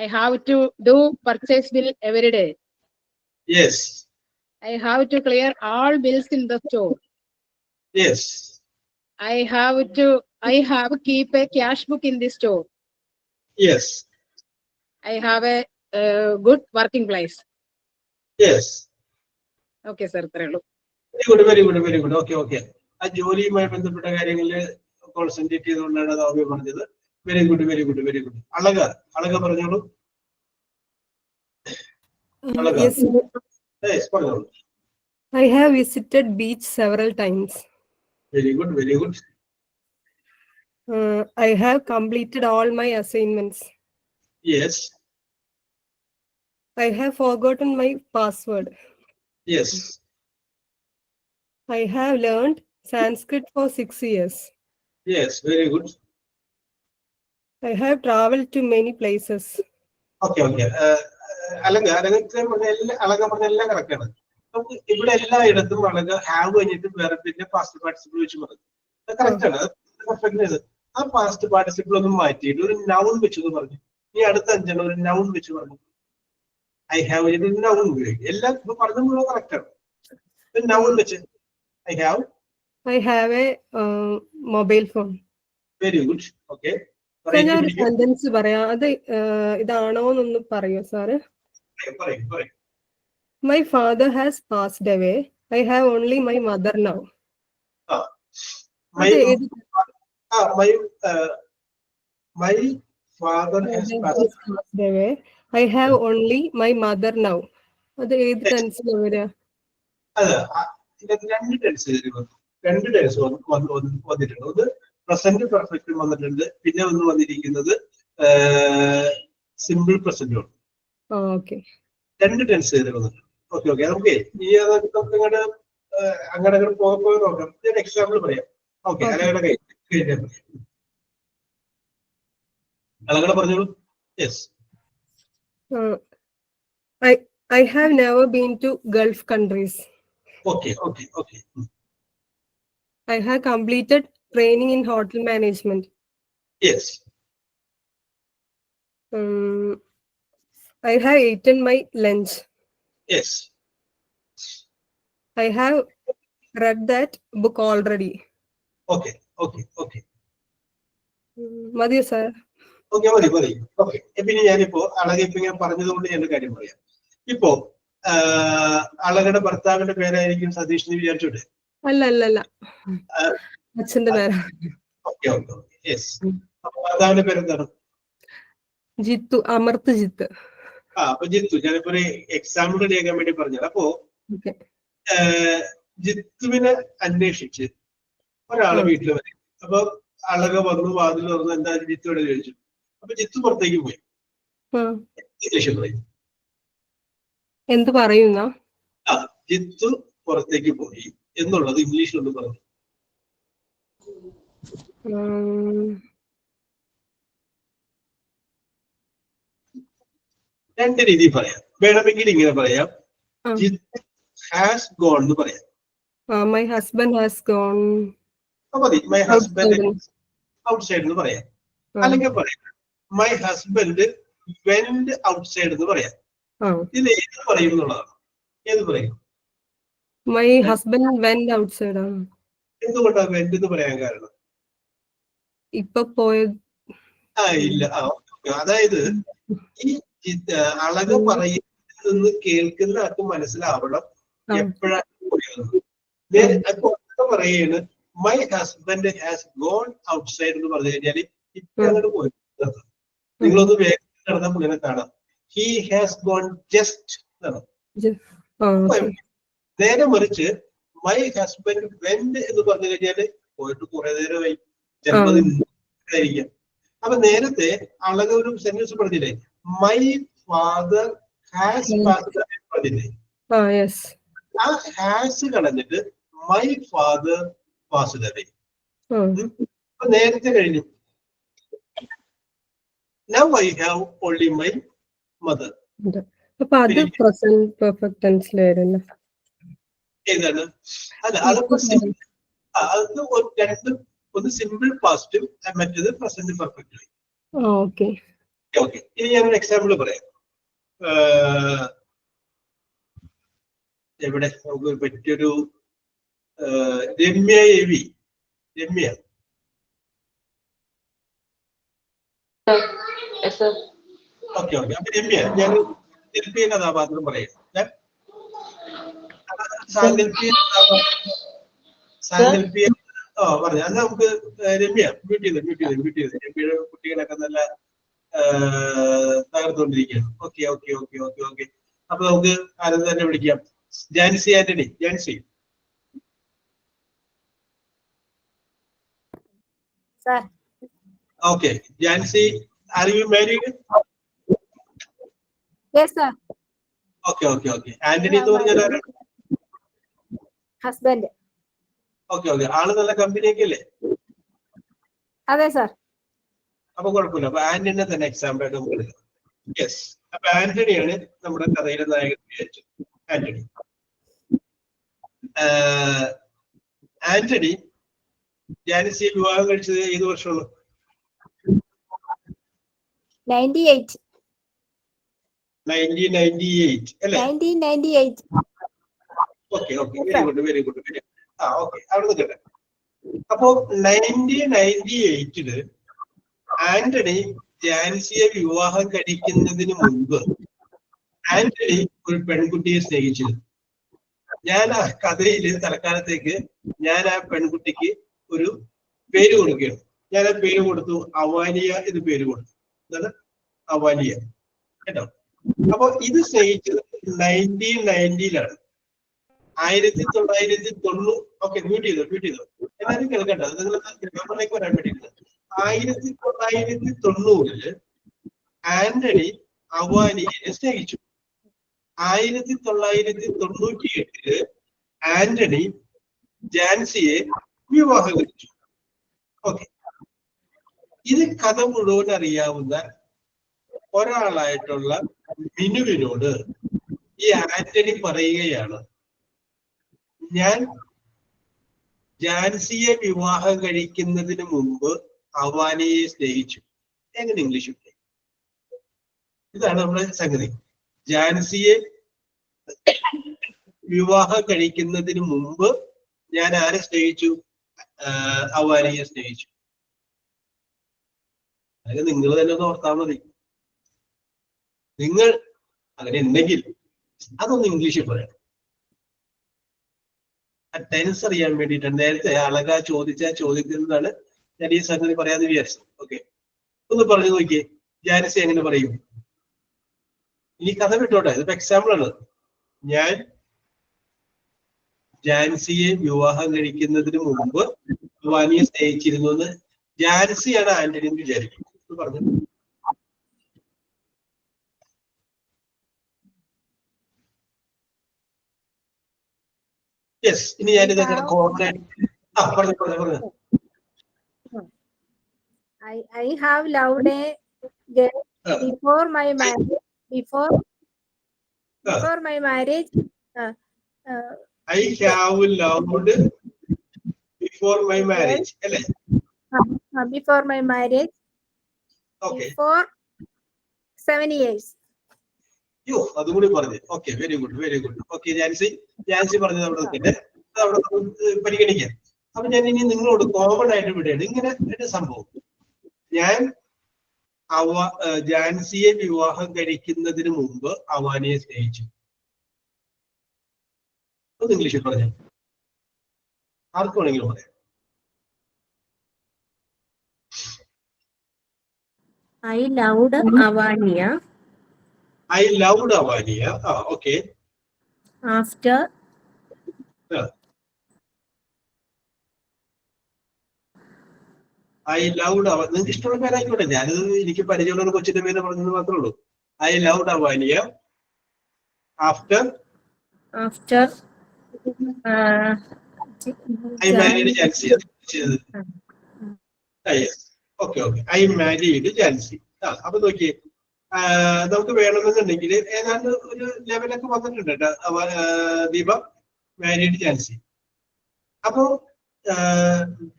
I have to do purchase bill every day. Yes. I have to clear all bills in the store. Yes. I have keep a cash book in the store. Yes. I have a good working place. Yes. Okay, sir. Very good. Okay. ആ ജോലിയുമായി ബന്ധപ്പെട്ട കാര്യങ്ങളിൽ concentrate ചെയ്തുകൊണ്ടാണ് നവമി പറഞ്ഞത്. Very good. Alaka പറഞ്ഞോളൂ. Yes, പറഞ്ഞോളൂ. I have visited beach several times. Very good. I have completed all my assignments. Yes. I have forgotten my password. Yes. I have learned Sanskrit for 6 years. Yes, very good. I have traveled to many places. Okay. Alaka പറഞ്ഞ എല്ലാം correct ആണ്. നമുക്ക് ഇവിടെ എല്ലായിടത്തും Alaka have കഴിഞ്ഞിട്ട് വേറെ പിന്നെ past participle വെച്ച് പറഞ്ഞു. കറക്റ്റ് ആണ്. പെർഫെക്റ്റ്. ആ പാസ്റ്റ് പാർട്ടിസിപ്പിൾ ഒന്നും മാറ്റിയിട്ട് ഒരു നൗൺ വെച്ചെന്ന് പറഞ്ഞു. ഈ അടുത്ത 5 ഒരു നൗൺ വെച്ച് പറഞ്ഞു. ഐ ഹാവ് കഴിഞ്ഞിട്ട് നൗൺ ഉപയോഗിക്കും. എല്ലാം ഇപ്പൊ പറഞ്ഞ കറക്റ്റ് ആണ്. നൗൺ വെച്ച് I have a mobile phone. Very good. Okay. ഞാൻ ഒരു സെന്റൻസ് പറയാം. അത് ഇതാണോ എന്നൊന്ന് പറയോ sir? My father has passed away. I have only my mother now. My father has passed away. I have only my mother now. അത് ഏത് ടെൻസിലാ വരിക? രണ്ട് ടെൻസ് വന്നിട്ടുണ്ട്. ഒന്ന് പ്രസന്റ് പെർഫെക്റ്റ് വന്നിട്ടുണ്ട്. പിന്നെ ഒന്ന് വന്നിരിക്കുന്നത് സിമ്പിൾ പ്രസന്റ് ഉണ്ട്. രണ്ട് ടെൻസ് വന്നിട്ടുണ്ട്. ഓക്കെ. നമുക്ക് ഈ അങ്ങനെ പോയി നോക്കാം. ഞാൻ എക്സാമ്പിൾ പറയാം. ഓക്കെ. അലകളെ പറഞ്ഞോളൂ. Yes. I have never been to Gulf countries. Okay. I have completed training in hotel management. Yes. I have eaten my lunch. Yes. I have read that book already. Okay. മതിയോ sir? Okay, മതി. Okay. പിന്നെ ഞാനിപ്പോ അളക ഞാൻ പറഞ്ഞതുകൊണ്ട് ഞാൻ കാര്യം പറയാം. ഇപ്പോ അളകയുടെ ഭർത്താവിന്റെ പേരായിരിക്കും സതീഷ് എന്ന് വിചാരിച്ചോട്ടെ? അല്ല, അച്ഛന്റെ പേരാ. ഓക്കെ. യെസ്. ഭർത്താവിന്റെ പേരെന്താണ്? ജിത്തു, അമർത്ത് ജിത്ത്. അപ്പൊ ജിത്തു, ഞാനിപ്പോ ഒരു എക്സാമ്പിൾ റെഡിയാക്കാൻ വേണ്ടി പറഞ്ഞത്. അപ്പോ ജിത്തുവിനെ അന്വേഷിച്ച് ഒരാളെ വീട്ടിൽ വരും. അപ്പൊ അളക വന്നു, വാതിൽ തുറന്നു, എന്താ ജിത്തുവിടെ ചോദിച്ചു. അപ്പൊ ജിത്തു പുറത്തേക്ക് പോയി. ഇംഗ്ലീഷ് പറയും. എന്ത് പറയുന്ന? ജിത്തു പുറത്തേക്ക് പോയി എന്നുള്ളത് ഇംഗ്ലീഷിലൊന്ന് പറഞ്ഞു. രണ്ട് രീതിയിൽ പറയാം. വേണമെങ്കിൽ ഇങ്ങനെ പറയാം, ജിത്തു ഹാസ് ഗോൺ എന്ന് പറയാം. My husband has gone. മതി. മൈ ഹസ്ബൻഡ് ഔട്ട്സൈഡ് എന്ന് പറയാം. അല്ലെങ്കിൽ പറയാം മൈ ഹസ്ബൻഡ് വെന്റ് ഔട്ട്സൈഡ് എന്ന് പറയാം. ഇത് ഏത് പറയും എന്നുള്ളതാണ്. ഏത് പറയും? മൈ ഹസ്ബൻഡ് വെന്റ് ഔട്ട്സൈഡ് ആണ്. എന്തുകൊണ്ടാണ് വെന്റ് എന്ന് പറയാൻ കാരണം? ഇപ്പൊ പോയത് ഇല്ല. അതായത് ഈ അളക പറയുന്നത് കേൾക്കുന്ന ആൾക്ക് മനസ്സിലാവണം എപ്പോഴാണ് പോയത്. പറയാണ് my husband has gone outside എന്ന് പറഞ്ഞു കഴിഞ്ഞാല് ഇപ്പൊ അങ്ങോട്ട് പോയി. നിങ്ങളൊന്ന് വേഗം നടന്നാൽ ഇങ്ങനെ കാണാം. ഹി ഹാസ് ഗോൺ ജസ്റ്റ് എന്നാണ്. നേരെ മറിച്ച് മൈ ഹസ്ബൻഡ് വെന്റ് എന്ന് പറഞ്ഞു കഴിഞ്ഞാല് പോയിട്ട് കുറെ നേരമായി, ചിലപ്പോൾ ആയിരിക്കാം. അപ്പൊ നേരത്തെ അളക ഒരു സെന്റൻസ് പറഞ്ഞില്ലേ, my father has passed away പറഞ്ഞില്ലേ. ആ ഹാസ് കളഞ്ഞിട്ട് മൈ ഫാദർ പാസ്ഡ് അവേ. അപ്പൊ നേരത്തെ കഴിഞ്ഞു. Now I have only my mother. അപ്പൊ അത് പ്രസന്റ് പെർഫെക്റ്റ് ടെൻസിലായിരുന്നു. ഏതാണ്? അതിപ്പോ രണ്ടും, ഒന്ന് സിമ്പിൾ പാസ്റ്റും മറ്റേത് പ്രസന്റ് പെർഫെക്റ്റ്. ഓക്കെ. ഇനി ഞാനൊരു എക്സാമ്പിൾ പറയാം. എവിടെ നമുക്ക് പറ്റിയൊരു രമ്യ എവി. രമ്യ അപ്പൊ രമ്യ, ഞാൻ രമ്യ കഥാപാത്രം പറയാം. സാങ്കല്പിക പറഞ്ഞു അത് നമുക്ക് രമ്യ മ്യൂട്ട് ചെയ്ത് രമ്യയുടെ കുട്ടികളൊക്കെ നല്ല തകർത്തുകൊണ്ടിരിക്കുകയാണ്. ഓക്കെ. അപ്പൊ നമുക്ക് ആരും തന്നെ വിളിക്കാം. Jancy Antony. Jancy. Okay Jancy, are you married? Yes, sir. Okay. Antony എന്ന് പറഞ്ഞാൽ Husband. ഓക്കെ. ആള് നല്ല കമ്പനിയൊക്കെ അല്ലേ? അതെ സാർ. അപ്പൊ കുഴപ്പമില്ല. അപ്പൊ ആന്റണിനെ തന്നെ എക്സാമ്പിൾ ആയിട്ട് നമുക്ക് എടുക്കാം. യെസ്. അപ്പൊ ആന്റണിയാണ് നമ്മുടെ കഥയിലെ നായകൻ വിചാരിച്ചു. ആന്റണി ജാൻസിയെ വിവാഹം കഴിച്ചത് ഏത് വർഷമാണ്? 98. 1998 അല്ലേ? 1998. ഓക്കെ. Very good. ഓക്കെ, അവിടെ നിൽക്കട്ടെ. അപ്പോ 1998 ആന്റണി ജാൻസിയെ വിവാഹം കഴിക്കുന്നതിന് മുൻപ് ആന്റണി ഒരു പെൺകുട്ടിയെ സ്നേഹിച്ചിരുന്നു. ഞാൻ ആ കഥയില് തൽക്കാലത്തേക്ക് ഞാൻ ആ പെൺകുട്ടിക്ക് ഒരു പേര് കൊടുക്കുകയാണ്. ഞാൻ ആ പേര് കൊടുത്തു അവാനിയ എന്ന് പേര് കൊടുത്തു. എന്താണ്? അവാനിയ. കേട്ടോ? അപ്പൊ ഇത് സ്നേഹിച്ചത് 1990-ലാണ്. 1990. ഓക്കെ, മ്യൂട്ട് ചെയ്തോ. എല്ലാവരും കേൾക്കട്ടെ, അത് നിങ്ങൾ പേപ്പറിലേക്ക് വരാൻ വേണ്ടിയിട്ട്. 1990 ആന്റണി അവാനിയെ സ്നേഹിച്ചു. 1998 ആന്റണി ജാൻസിയെ വിവാഹം കഴിച്ചു. ഓക്കെ, ഇത് കഥ മുഴുവൻ അറിയാവുന്ന ഒരാളായിട്ടുള്ള മിനുവിനോട് ഈ ആന്റണി പറയുകയാണ്, ഞാൻ ജാൻസിയെ വിവാഹം കഴിക്കുന്നതിന് മുമ്പ് അവാനിയെ സ്നേഹിച്ചു. എങ്ങനെ ഇംഗ്ലീഷ്? ഇതാണ് നമ്മുടെ സംഗതി. ജാൻസിയെ വിവാഹം കഴിക്കുന്നതിന് മുമ്പ് ഞാൻ ആരെ സ്നേഹിച്ചു? അവാനിയെ സ്നേഹിച്ചു. അതായത് നിങ്ങൾ തന്നെ ഒന്ന് ഓർത്താൽ മതി. നിങ്ങൾ അങ്ങനെ ഉണ്ടെങ്കിൽ അതൊന്ന് ഇംഗ്ലീഷിൽ പറയണം. ആ ടെൻസ് അറിയാൻ വേണ്ടിയിട്ടാണ്. നേരത്തെ അളക ചോദിച്ച ചോദ്യത്തിനാണ് ഞാൻ ഈ സംഗതി പറയാന്ന് വിചാരിച്ചത്. ഓക്കെ, ഒന്ന് പറഞ്ഞു നോക്കിയേ, ജാൻസി എങ്ങനെ പറയും? ഇനി കഥ വിട്ടോട്ടെ, ഇതിപ്പോ എക്സാമ്പിൾ ആണ്. ഞാൻ ജാൻസിയെ വിവാഹം കഴിക്കുന്നതിന് മുമ്പ് അവാനിയെ സ്നേഹിച്ചിരുന്നു എന്ന് ജാൻസിയാണ് ആന്റണി എന്ന് വിചാരിക്കും. പറഞ്ഞു. യെസ്, ഇനി ഞാനിത് കോമൺ ആയിട്ട് പറഞ്ഞു. I have loved a girl before my marriage. Before my marriage. I have loved before my marriage. അല്ലേ? Before my marriage. Okay. For 7 years. യോ, അതും കൂടി പറഞ്ഞു. Okay, very good. Okay, Jancy പറഞ്ഞത് അവിടെ നിൽക്കട്ടെ, അവിടെ പരിഗണിക്കാം. അപ്പൊ ഞാൻ ഇനി നിങ്ങളോട് കോമൺ ആയിട്ട് വിടുകയാണ്. ഇങ്ങനെ ഒരു സംഭവം, ഞാൻ ജാൻസിയെ വിവാഹം കഴിക്കുന്നതിന് മുമ്പ് അവാനിയെ സ്നേഹിച്ചു. ഒന്ന് ഇംഗ്ലീഷിൽ പറഞ്ഞു. ആർക്ക് വേണമെങ്കിലും പറയാം. I loved Avania. Okay. After I loved നിങ്ങൾക്ക് ഇഷ്ടമുള്ള പേരായിക്കോട്ടെ. ഞാനിത് എനിക്ക് പരിചയമുള്ള ഒരു കൊച്ചിന്റെ പേര് പറഞ്ഞത് മാത്രമേ ഉള്ളൂ. I loved Avania after I married Jansi. Yes. Okay. I married Jansi. അപ്പൊ നോക്കിയേ, നമുക്ക് വേണമെന്നുണ്ടെങ്കിൽ ഏതാണ്ട് ഒരു ലെവലൊക്കെ വന്നിട്ടുണ്ട് കേട്ടോ. ദീപ മാരീഡ് ജാൻസി. അപ്പോ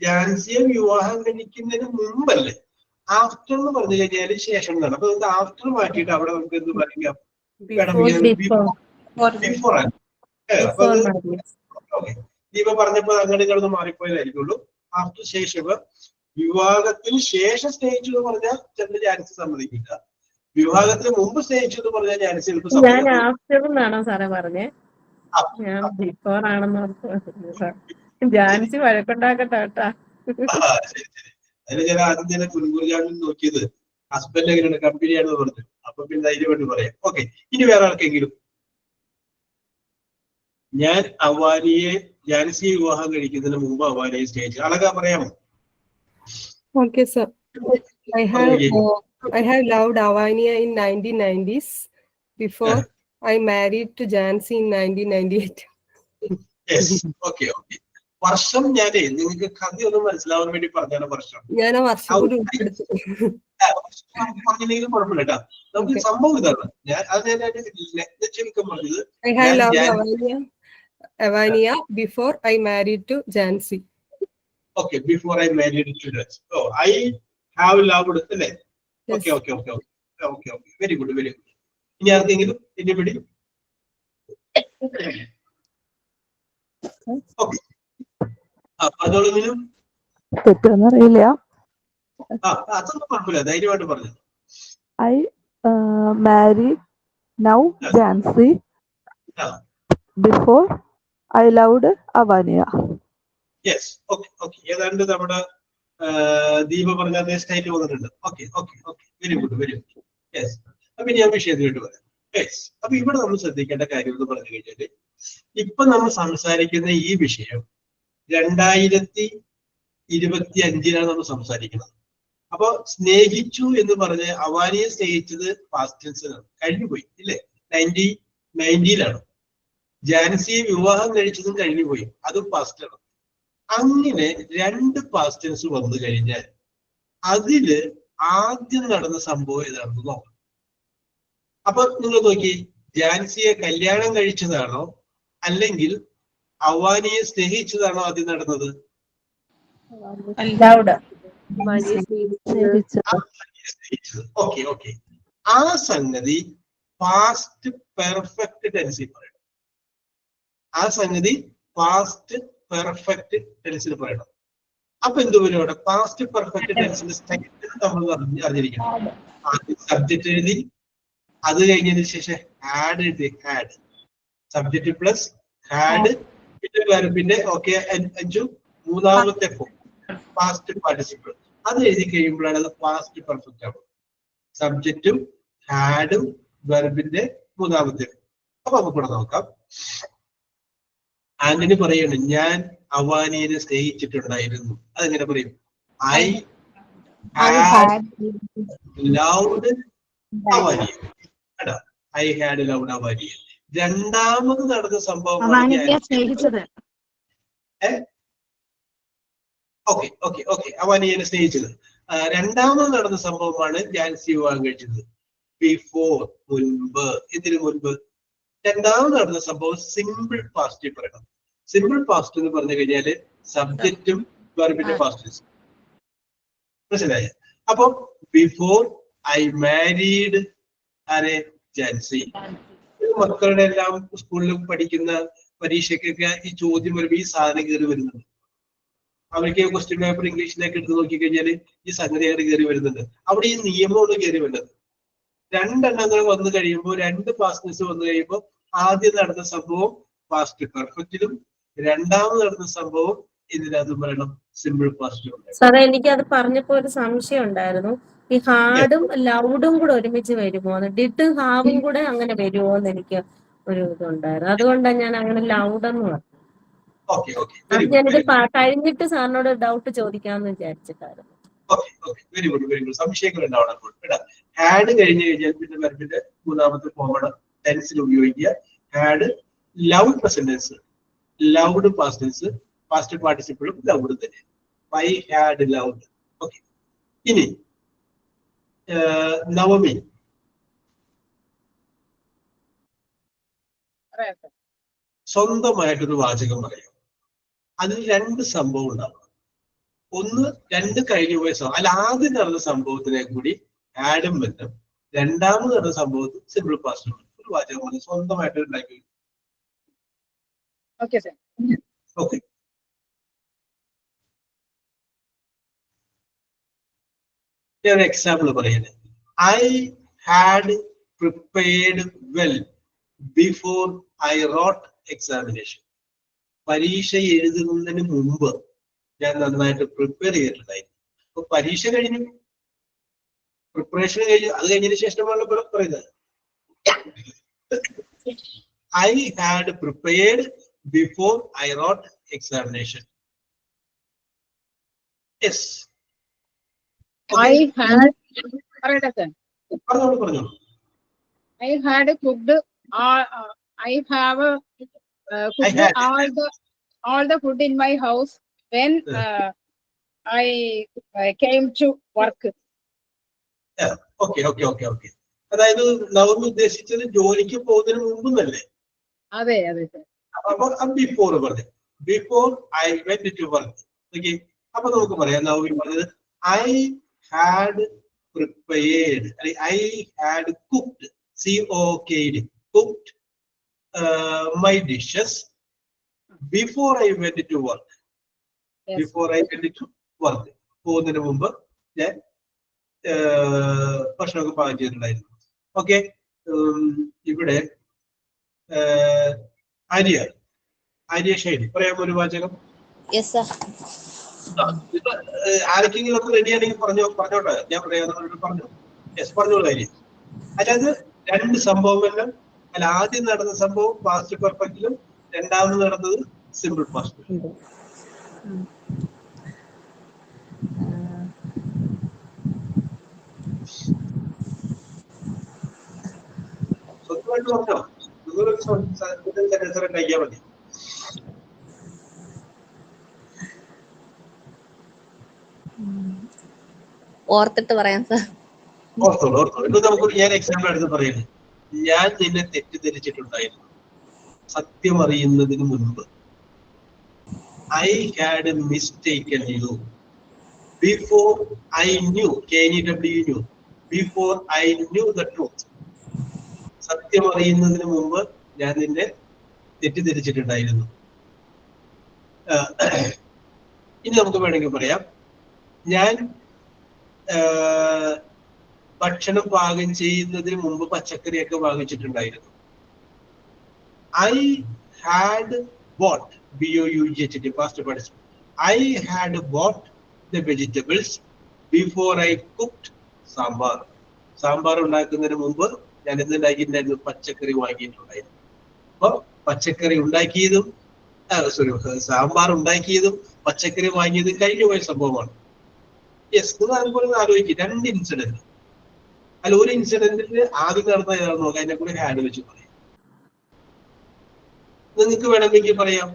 ജാൻസിയെ വിവാഹം കഴിക്കുന്നതിന് മുമ്പല്ലേ? ആഫ്റ്റർ എന്ന് പറഞ്ഞു കഴിഞ്ഞാല് ശേഷം എന്നാണ്. അപ്പൊ നമുക്ക് ആഫ്റ്റർ മാറ്റിയിട്ട് അവിടെ നമുക്ക് എന്ത് പറയാം? ബിഫോർ ആണ്. ദീപ പറഞ്ഞപ്പോ അങ്ങോട്ട് കിടന്ന് മാറിപ്പോയതായിരിക്കുള്ളൂ. ആഫ്റ്റർ ശേഷം, വിവാഹത്തിന് ശേഷം സ്നേഹിച്ചു എന്ന് പറഞ്ഞാൽ ചിലപ്പോൾ ജാൻസി സമ്മതിക്കില്ല. വിവാഹത്തിന് മുമ്പ് സ്നേഹിച്ചു എന്ന് പറഞ്ഞാൽ ജാൻസി ഞാൻ ആഫ്റ്റർ എന്നാണോ സാറേ പറഞ്ഞേ? ഞാൻ ബിഫോർ ആണെന്ന് ഓർത്ത്. ജാൻസി വഴക്കുണ്ടാക്കട്ടെ കേട്ടാ. ശരി ശരി. അതിന് ഞാൻ ആദ്യം തന്നെ മുൻകൂർ നോക്കിയത് ഹസ്ബൻഡ് എങ്ങനെയാണ് കമ്പനിയാണെന്ന് പറഞ്ഞു. അപ്പൊ പിന്നെ ധൈര്യമായിട്ട് പറയാം. ഓക്കെ, ഇനി വേറെ ആർക്കെങ്കിലും? ഞാൻ അവാനിയെ ജാൻസി വിവാഹം കഴിക്കുന്നതിന് മുമ്പ് അവാനിയെ സ്നേഹിച്ചു. അളകാ പറയാമോ? Okay, sir. I have loved Avania in 1990s before I married to Jansi in 1998. Yes. Okay, okay. വർഷം ഞാനേ നിങ്ങൾക്ക് കഥയൊന്നും മനസ്സിലാവാൻ വേണ്ടി പറഞ്ഞാണ് വർഷം. ഞാൻ ആ വർഷം കൂടി ഉൾപ്പെടുത്തി. പറഞ്ഞില്ലെങ്കിലും കുഴപ്പമില്ല കേട്ടോ. നമുക്ക് സംഭവം ഇതാണ്. ഞാൻ പറഞ്ഞത് I have loved Avania before I married to Jansi. Okay, before I married to Jansi. Oh, I have loved, അല്ലേ? Okay, okay, okay, okay, okay, okay. Very good, very good. ഇനി ആർക്കെങ്കിലും anybody? Okay. അതോടെങ്കിലും തെറ്റൊന്നറിയില്ല. അതൊന്നും കുഴപ്പമില്ല, ധൈര്യമായിട്ട് പറഞ്ഞു. I married now Jansi. Before I loved Avania. Yes, okay, okay. ഏതാണ്ട് നമ്മുടെ ദീപ പറഞ്ഞ അതേ സ്റ്റൈൽ വന്നിട്ടുണ്ട്. Okay okay okay, very good very good. Yes, അപ്പൊ ഞാൻ വിഷയത്തിലോട്ട് വരാം. യെസ്, അപ്പൊ ഇവിടെ നമ്മൾ ശ്രദ്ധിക്കേണ്ട കാര്യം എന്ന് പറഞ്ഞു കഴിഞ്ഞാല് ഇപ്പൊ നമ്മൾ സംസാരിക്കുന്ന ഈ വിഷയം 2025 നമ്മൾ സംസാരിക്കുന്നത്. അപ്പൊ സ്നേഹിച്ചു എന്ന് പറഞ്ഞ് അവാനിയെ സ്നേഹിച്ചത് പാസ്റ്റ് ടെൻസിലാണ്, കഴിഞ്ഞുപോയി ഇല്ലേ? 1990 ജാൻസിയെ വിവാഹം കഴിച്ചതും കഴിഞ്ഞുപോയി, അതും പാസ്റ്റ് ആണ്. അങ്ങനെ രണ്ട് പാസ്റ്റ് ടെൻസ് വന്നു കഴിഞ്ഞാൽ അതില് ആദ്യം നടന്ന സംഭവം ഏതാണെന്ന് നോക്കാം. അപ്പൊ നിങ്ങൾ നോക്കി, ജാൻസിയെ കല്യാണം കഴിച്ചതാണോ അല്ലെങ്കിൽ അവാനിയെ സ്നേഹിച്ചതാണോ ആദ്യം നടന്നത്? Okay okay. ആ സംഗതി പാസ്റ്റ് പെർഫെക്റ്റ് ടെൻസിൽ പറയണം. ആ സംഗതി പാസ്റ്റ് പെർഫെക്റ്റ് ടെൻസിൽ പറയണം. അപ്പൊ എന്തുവരും അവിടെ? പാസ്റ്റ് പെർഫെക്റ്റ് ടെൻസിന്റെ സ്റ്റേറ്റ് നമ്മൾ അറിഞ്ഞിരിക്കണം. ആദ്യം സബ്ജക്റ്റ് എഴുതി, അത് കഴിഞ്ഞതിന് ശേഷം ഹാഡ് എഴുതി, ഹാഡ് സബ്ജക്റ്റ് പ്ലസ് ഹാഡ്, പിന്നെ വെർബിന്റെ ഓക്കെ അഞ്ചു മൂന്നാമത്തെ ഫോം പാസ്റ്റ് പാർട്ടിസിപ്പിൾ. അത് എഴുതി കഴിയുമ്പോഴാണ് അത് പാസ്റ്റ് പെർഫെക്റ്റ് ആവും. സബ്ജക്റ്റും ഹാഡും വെർബിന്റെ മൂന്നാമത്തെ ഫോം. അപ്പൊ നമുക്കിവിടെ നോക്കാം. ആന്റണി പറയാണ്, ഞാൻ അവാനിയെ സ്നേഹിച്ചിട്ടുണ്ടായിരുന്നു. അതെങ്ങനെ പറയും? ഐ ഹാഡ് ലവ്ഡ് അവാനിയെ. ഐ ഹാഡ് ലവ്ഡ് അവാനിയെ. രണ്ടാമത് നടന്ന സംഭവമാണ് സ്നേഹിച്ചത്. ഓക്കെ ഓക്കെ ഓക്കെ, അവാനിയെ സ്നേഹിച്ചത്. രണ്ടാമത് നടന്ന സംഭവമാണ് ജാൻസി വിവാഹം കഴിച്ചത്. ബിഫോർ, മുൻപ്. ഇതിനു മുൻപ് രണ്ടാമത് നടന്ന സംഭവം സിമ്പിൾ പാസ്റ്റ് പറയണം. സിമ്പിൾ പാസ്റ്റ് എന്ന് പറഞ്ഞു കഴിഞ്ഞാല് സബ്ജക്റ്റും വെർബിന്റെ പാസ്റ്റ്. മനസ്സിലായ? അപ്പൊ ബിഫോർ ഐ മാരീഡ് ആരെ? ജാൻസി. മക്കളുടെ എല്ലാം സ്കൂളിലും പഠിക്കുന്ന പരീക്ഷയ്ക്കൊക്കെ ഈ ചോദ്യം വരുമ്പോൾ ഈ സാധനം കയറി വരുന്നുണ്ട്. അവർക്ക് ക്വസ്റ്റ്യൻ പേപ്പർ ഇംഗ്ലീഷിലേക്ക് എടുത്ത് നോക്കിക്കഴിഞ്ഞാല് ഈ സംഗതി അങ്ങനെ കയറി വരുന്നുണ്ട്. അവിടെ ഈ നിയമമാണ് കയറി വരുന്നത്. രണ്ടെണ്ണങ്ങൾ വന്നു കഴിയുമ്പോൾ, രണ്ട് പാസ്റ്റ്നെസ് വന്നു കഴിയുമ്പോൾ ആദ്യം നടന്ന സംഭവം പാസ്റ്റ് പെർഫെക്റ്റിലും രണ്ടാമത് നടന്ന സംഭവം ഇതിനകത്ത് പറയണം സിമ്പിൾ പാസ്റ്റിലും. സാറേ, എനിക്ക് അത് പറഞ്ഞപ്പോ ഒരു സംശയം ഉണ്ടായിരുന്നു. ഈ ഹാർഡും ലൗഡും കൂടെ ഒരുമിച്ച് വരുമോ? ഡിഡ് ഹാവും കൂടെ അങ്ങനെ വരുമോ എന്ന് എനിക്ക് ഒരു ഇതുണ്ടായിരുന്നു. അതുകൊണ്ടാണ് ഞാൻ അങ്ങനെ ലൗഡെന്ന് പറഞ്ഞു. ഞാനിത് കഴിഞ്ഞിട്ട് സാറിനോട് ഡൗട്ട് ചോദിക്കാമെന്ന് വിചാരിച്ചിട്ടായിരുന്നു. Very good very good. സംശയങ്ങൾ ഉണ്ടാവണം. ഹാഡ് കഴിഞ്ഞു കഴിഞ്ഞാൽ പിന്നെ വെർബിന്റെ മൂന്നാമത്തെ ഫോമാണ് ടെൻസിൽ ഉപയോഗിക്കുക. Had loved present tense, loved past tense, past പാർട്ടിസിപ്പിളും ലൗഡ് തന്നെ. I had loved. ഓക്കെ. ഇനി നവമി, സ്വന്തമായിട്ടൊരു വാചകം പറയാം. അതിൽ രണ്ട് സംഭവം ഉണ്ടാവും. ഒന്ന് രണ്ട് കഴിഞ്ഞു പോയ സംഭവം, അല്ല ആദ്യം നടന്ന സംഭവത്തിനെ കൂടി ആഡും ബന്ധം, രണ്ടാമത് നടന്ന സംഭവത്തിൽ സിമ്പിൾ പാസ്റ്റ് ഒരു വാചകം സ്വന്തമായിട്ട് ഉണ്ടാക്കി. ഓക്കെ. ഞാൻ എക്സാമ്പിൾ പറയുന്നത്, I had prepared well before I rote examination. പരീക്ഷ എഴുതുന്നതിന് മുമ്പ് ഞാൻ നന്നായിട്ട് പ്രിപ്പയർ ചെയ്തിട്ടുണ്ടായിരുന്നു. അപ്പൊ പരീക്ഷ കഴിഞ്ഞു, പ്രിപ്പറേഷൻ കഴിഞ്ഞു, അത് കഴിഞ്ഞതിന് ശേഷമാണ് പറയുന്നത്. I had prepared before I wrote examination. Yes. I had I had cooked I have cooked all the food in my house when I came to work. Okay. അതായത് നമ്മൾ ഉദ്ദേശിച്ചത് ജോലിക്ക് പോകുന്നതിന് മുമ്പെന്നല്ലേ? അതെ അതെ. അപ്പൊ ബിഫോർ പറഞ്ഞു, before I went to work. Okay, അപ്പൊ നമുക്ക് പറയാം നൗവിൻ പറഞ്ഞത് I had prepared, I had cooked, COOKED, cooked my dishes before I went to work. Yes. Before I went to work, പോകുന്നതിന് മുമ്പ് ഞാൻ ഭക്ഷണമൊക്കെ പാകം ചെയ്തിട്ടുണ്ടായിരുന്നു. ഓക്കെ, ഇവിടെ ആര്യ ശൈലി പറയാമോ ഒരു വാചകം? ആർക്കെങ്കിലും ഒക്കെ റെഡി ആണെങ്കിൽ പറഞ്ഞോട്ടെ, ഞാൻ പറയാം. പറഞ്ഞു. യെസ്, പറഞ്ഞോളൂ കാര്യം. അതായത് രണ്ട് സംഭവങ്ങളിലും അല്ല, ആദ്യം നടന്ന സംഭവം പാസ്റ്റ് പെർഫെക്റ്റിലും രണ്ടാമത് നടന്നത് സിമ്പിൾ പാസ്റ്റ്. സ്വന്തമായിട്ട് പറഞ്ഞോ, കഴിക്കാൻ മതി. ഓർത്തിട്ട് പറയാം സാർ. ഓർത്തോളൂ. ഇപ്പൊ നമുക്ക് ഞാൻ എക്സാമ്പിൾ എടുത്ത് പറയുന്നത്, ഞാൻ നിന്നെ തെറ്റിദ്ധരിച്ചിട്ടുണ്ടായിരുന്നു സത്യം അറിയുന്നതിന് മുൻപ്. I had mistaken you before I knew, KNEW, before I knew the truth. സത്യം അറിയുന്നതിന് മുമ്പ് ഞാൻ നിന്നെ തെറ്റിദ്ധരിച്ചിട്ടുണ്ടായിരുന്നു. ഇനി നമുക്ക് വേണമെങ്കിൽ പറയാം, ഞാൻ ഭക്ഷണം പാകം ചെയ്യുന്നതിന് മുമ്പ് പച്ചക്കറിയൊക്കെ വാങ്ങിച്ചിട്ടുണ്ടായിരുന്നു. I had bought, BOUGHT, past participle. I had bought the vegetables before I cooked sambar. Sambar ഉണ്ടാക്കുന്നതിന് മുമ്പ് ഞാൻ എന്തുണ്ടാക്കിയിട്ടുണ്ടായിരുന്നു? പച്ചക്കറി വാങ്ങിയിട്ടുണ്ടായിരുന്നു. അപ്പൊ പച്ചക്കറി ഉണ്ടാക്കിയതും സാമ്പാർ ഉണ്ടാക്കിയതും പച്ചക്കറി വാങ്ങിയതും കഴിഞ്ഞു പോയ സംഭവമാണ്. യെസ്, നിങ്ങൾ അതുപോലെ ആലോചിക്കും, രണ്ട് ഇൻസിഡന്റ്. അല്ല, ഒരു ഇൻസിഡന്റിൽ ആദ്യം നടന്ന ഏതാണെന്ന് നോക്കാം, അതിനെ കൂടി ഹാഡ് വെച്ച് പറയും. നിങ്ങൾക്ക് വേണമെങ്കിൽ പറയാം,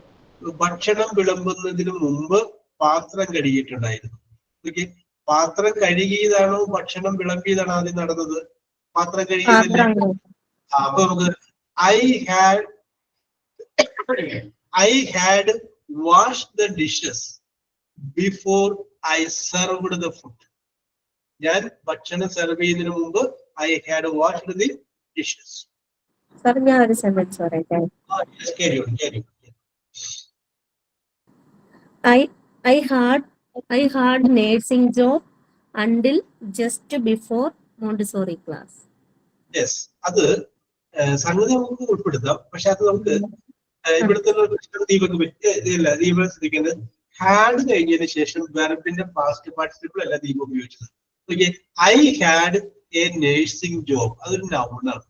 ഭക്ഷണം വിളമ്പുന്നതിന് മുമ്പ് പാത്രം കഴുകിയിട്ടുണ്ടായിരുന്നു. ഓക്കെ, പാത്രം കഴുകിയതാണോ ഭക്ഷണം വിളമ്പിയതാണോ ആദ്യം നടന്നത്? പാത്രം കഴുകിയതല്ലേ. അപ്പൊ നമുക്ക് I had washed the dishes before I served the food. ഞാൻ ഭക്ഷണം സെർവ് ചെയ്യുന്നതിന് മുമ്പ് I had washed the dishes. Sir ഞാൻ ഒരു സെന്റൻസ് പറയട്ടെ. I had nursing job until just before Montessori class. Yes, അത് സംഗതി നമുക്ക് ഉൾപ്പെടുത്താം. പക്ഷെ അത് നമുക്ക് ഇവിടുത്തെ ദീപം ശ്രദ്ധിക്കുന്നത്, ഹാഡ് കഴിഞ്ഞതിന് ശേഷം വെർബിന്റെ പാസ്റ്റ് പാർട്ടിസിപ്പിൾ അല്ല ദീപം ഉപയോഗിച്ചത്. Okay, I had a nursing job, അതൊരു നൗണാണ്.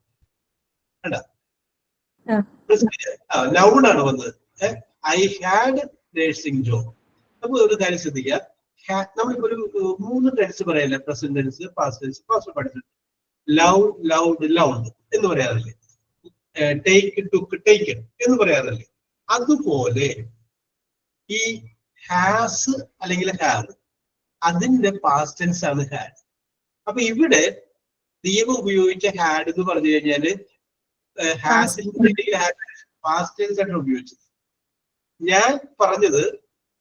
നൗണാണ് വന്നത്. I had nursing job. അപ്പൊ ഒരു കാര്യം ശ്രദ്ധിക്കുക, നമ്മളിപ്പോ ഒരു 3 ടെൻസ് പറയല്ലേ, present tense, past tense, past participle. Love, loved, loved എന്ന് പറയാറില്ലേ? ടേക്ക്, ടുക്ക്, ടേക്കൺ എന്ന് പറയാറില്ലേ? അതുപോലെ ഈ ഹാസ് അല്ലെങ്കിൽ ഹാവ്, അതിന്റെ പാസ്റ്റ് ടെൻസ് ആണ് ഹാഡ്. അപ്പൊ ഇവിടെ ദീപം ഉപയോഗിച്ച ഹാഡ് എന്ന് പറഞ്ഞു കഴിഞ്ഞാല് പാസ്റ്റ് ടെൻസ് ആണ് ഉപയോഗിച്ചത്. ഞാൻ പറഞ്ഞത്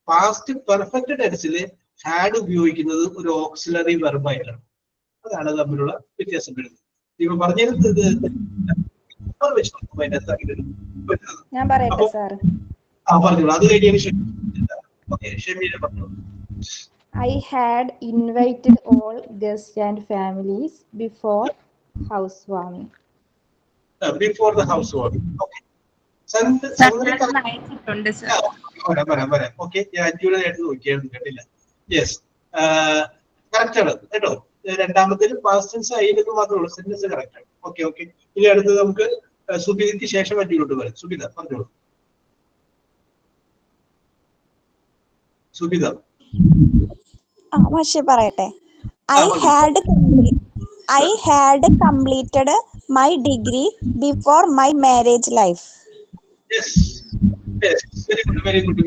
പാസ്റ്റ് പെർഫെക്റ്റ് ടെൻസില് ഹാഡ് ഉപയോഗിക്കുന്നത് ഒരു ഓക്സിലറി വെർബായിട്ടാണ്. അതാണ് തമ്മിലുള്ള വ്യത്യാസം വരുന്നത്. ദീപം പറഞ്ഞത് ഞാൻ പറയട്ടെ സാർ. പറഞ്ഞോളൂ, അത് കഴിഞ്ഞതിന് ഷെമീനെ പറഞ്ഞോളൂ. I had invited all guests and families before housewarming. Before the housewarming. Okay. അയച്ചിട്ടുണ്ട് സർ. പറയാം. ഓക്കെ, ഞാൻ അഞ്ചൂടെ നേരത്തെ നോക്കിയായിരുന്നു, കേട്ടില്ല. യെസ്, കറക്റ്റ് ആണ് കേട്ടോ. രണ്ടാമത്തേൽ പാസ്റ്റ് ടെൻസ് ആയില്ലെന്ന് മാത്രമേ ഉള്ളൂ, സെന്റൻസ് കറക്റ്റ് ആണ്. ഓക്കെ. ഇനി അടുത്തത് നമുക്ക് സുബിതയ്ക്ക് ശേഷം അഞ്ചിലോട്ട് വരാം. സുബിത പറഞ്ഞോളൂ. സുബിത പക്ഷെ പറയട്ടെ. I had completed my degree before my marriage life. Yes, very good.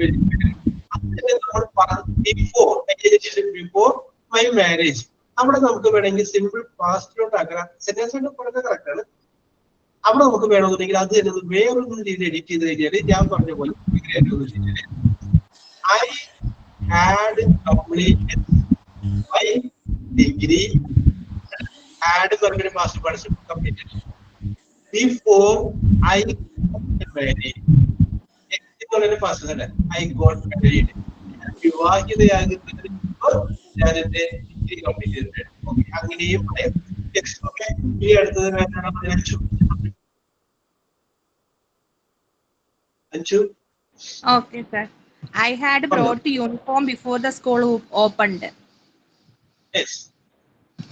Before my marriage. അവിടെ നമുക്ക് വേണമെങ്കിൽ സിമ്പിൾ പാസ്റ്റിലോട്ട് ആക്കാം. സെന്റൻസ് പറഞ്ഞത് കറക്റ്റ് ആണ്. അവിടെ നമുക്ക് വേണമെന്നുണ്ടെങ്കിൽ അത് തന്നെ വേറൊരു രീതിയിൽ എഡിറ്റ് ചെയ്ത് കഴിഞ്ഞാൽ ഞാൻ പറഞ്ഞ പോലെ I had completed my degree. Had പറഞ്ഞൊരു past participle completed before I married. എന്നുള്ളൊരു പാസ്റ്റ് അല്ലേ, ഐ ഗോട്ട് മാരീഡ്. വിവാഹിതയാകുന്നതിന് മുമ്പ് ഞാൻ എന്റെ ഡിഗ്രി കംപ്ലീറ്റ് ചെയ്തിട്ടുണ്ട്. ഓക്കെ, അങ്ങനെയും പറയാം. ഓക്കെ, ഈ അടുത്തത് അഞ്ചു. Okay, sir. I had brought uniform before the school opened. Yes,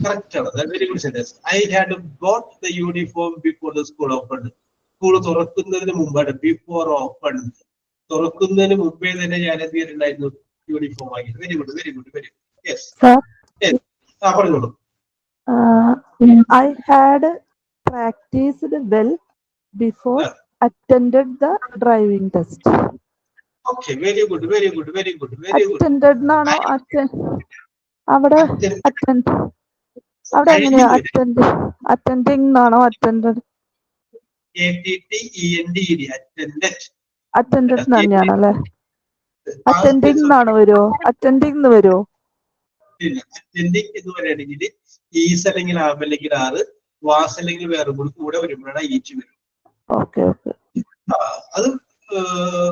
correct. Very good sentence. I had bought the uniform before the school opened. School തുറക്കുന്നതിന് മുമ്പാണ്, before opened. തുറക്കുന്നതിന് മുമ്പേ തന്നെ ഞാൻ എന്ത് ചെയ്തിട്ടുണ്ടായിരുന്നു, യൂണിഫോം ആക്കി. Very good. യെസ്, പറഞ്ഞോളൂ. I had practiced well before attended the driving test. Okay, very good. Attended നാണോ അവിടെ അവിടെ എങ്ങനെയാ attending നാണോ attended? attended തന്നെയാണല്ലേ. attending എന്നാണ് വരുമോ? attending എന്ന് വരുമോ? അറ്റൻഡിങ് എന്ന് പറയുകയാണെങ്കിൽ ഈസ് അല്ലെങ്കിൽ ആം അല്ലെങ്കിൽ ആറ്, വാസ് അല്ലെങ്കിൽ വേറെ കൂടെ വരുമ്പോഴാണ് ഈച്ച് വരും. ഓക്കെ. അത്